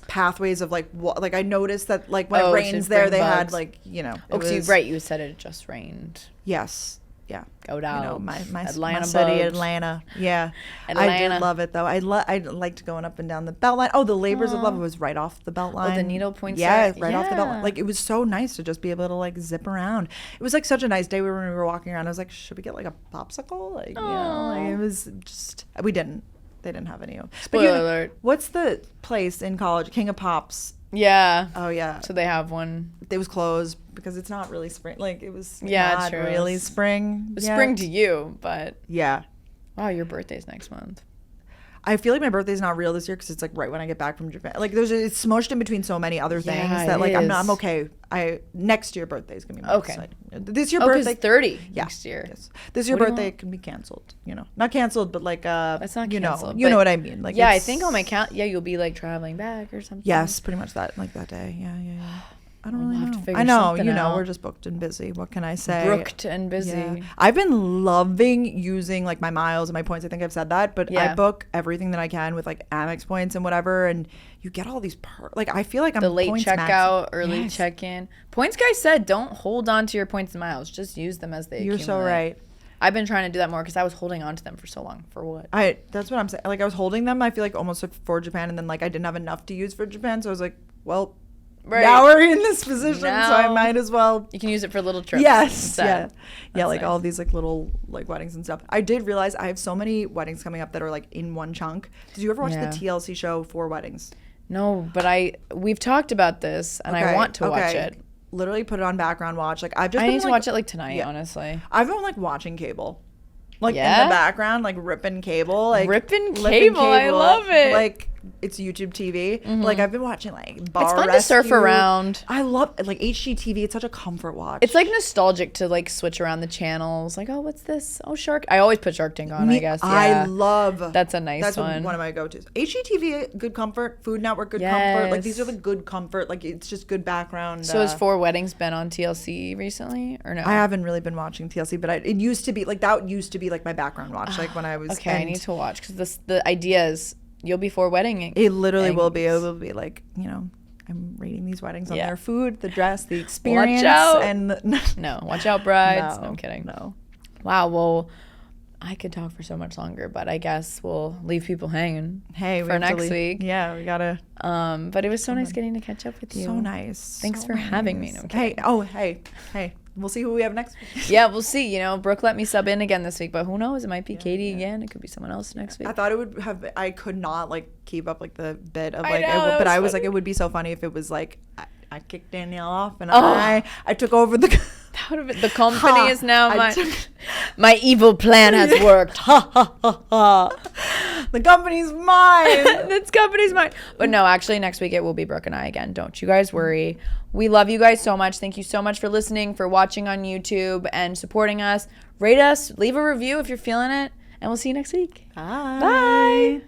pathways of like like I noticed that like when it rains there, they had like you said it just rained. Yes. Yeah. Go down. My Atlanta city, Atlanta. Yeah. I did love it though. I liked going up and down the Beltline. Oh, the Labors of Love was right off the Beltline. Oh, the needle points. Yeah, right off the Beltline. Like it was so nice to just be able to like zip around. It was like such a nice day when we were walking around. I was like, should we get like a popsicle? Like, like it was just we didn't. They didn't have any. Spoiler alert. What's the place in college? King of Pops. Yeah. Oh yeah. So they have one. It was closed because it's not really spring. Like it was not true. Really spring. It was spring to you, but yeah. Wow, your birthday's next month. I feel like my birthday's not real this year because it's like right when I get back from Japan. Like it's smushed in between so many other things that like I'm okay. Next year birthday's gonna be more exciting. This year birthday 30 next year. Yes. This year birthday can be canceled. Not canceled, but like that's not canceled. You know what I mean? Like I think on my count. Yeah, you'll be like traveling back or something. Yes, pretty much that day. Yeah. I don't really know. I know, we're just booked and busy. What can I say? Booked and busy. Yeah. I've been loving using like my miles and my points. I think I've said that, but I book everything that I can with like Amex points and whatever, and you get all these like I feel like I'm the late checkout, early check-in. Points guy said don't hold on to your points and miles. Just use them as they accumulate. You're so right. I've been trying to do that more because I was holding on to them for so long. For what? That's what I'm saying. Like I was holding them, I feel like almost for Japan, and then like I didn't have enough to use for Japan, so I was like, well. Right. Now we're in this position, so I might as well. You can use it for little trips. Yes. Yeah, like nice. All these like little like weddings and stuff. I did realize I have so many weddings coming up that are like in one chunk. Did you ever watch the TLC show For Weddings? No, but we've talked about this and I want to watch it. Literally put it on background watch. Like I need to watch it like tonight, honestly. I've been like watching cable. Like in the background, like ripping cable. Like ripping cable. I love it. Like it's YouTube TV. Mm-hmm. Like I've been watching like Bar It's fun Rescue. to surf around. I love like HGTV. It's such a comfort watch. It's like nostalgic to like switch around the channels. Like, oh, what's this? Oh, Shark. I always put Shark Tank on, I guess. Yeah. I love. That's a nice one. That's one of my go-tos. HGTV, good comfort. Food Network, good comfort. Like these are the good comfort. Like it's just good background. So has For Weddings been on TLC recently or no? I haven't really been watching TLC, but it used to be like that. Used to be like my background watch. Like when I was I need to watch because the idea is you'll be for wedding. It literally will be. It will be like I'm rating these weddings on their food, the dress, the experience. Watch out. And no, watch out, brides. No, I'm kidding. No. Wow. Well, I could talk for so much longer, but I guess we'll leave people hanging. For next week. Yeah, we gotta. But it was so nice getting to catch up with you. So nice. Thanks for having me. No kidding. Hey. We'll see who we have next week. Yeah, we'll see. Brooke let me sub in again this week, but who knows? It might be Katie again. It could be someone else next week. I thought it would have. I could not like keep up like the bit of like, but I was like, it would be so funny if it was like I kicked Danielle off and I took over the. That would have been, the company is now my evil plan has worked. Ha ha ha ha. The company's mine. This company's mine. But no, actually next week it will be Brooke and I again. Don't you guys worry. We love you guys so much. Thank you so much for listening, for watching on YouTube and supporting us. Rate us, leave a review if you're feeling it, and we'll see you next week. Bye. Bye.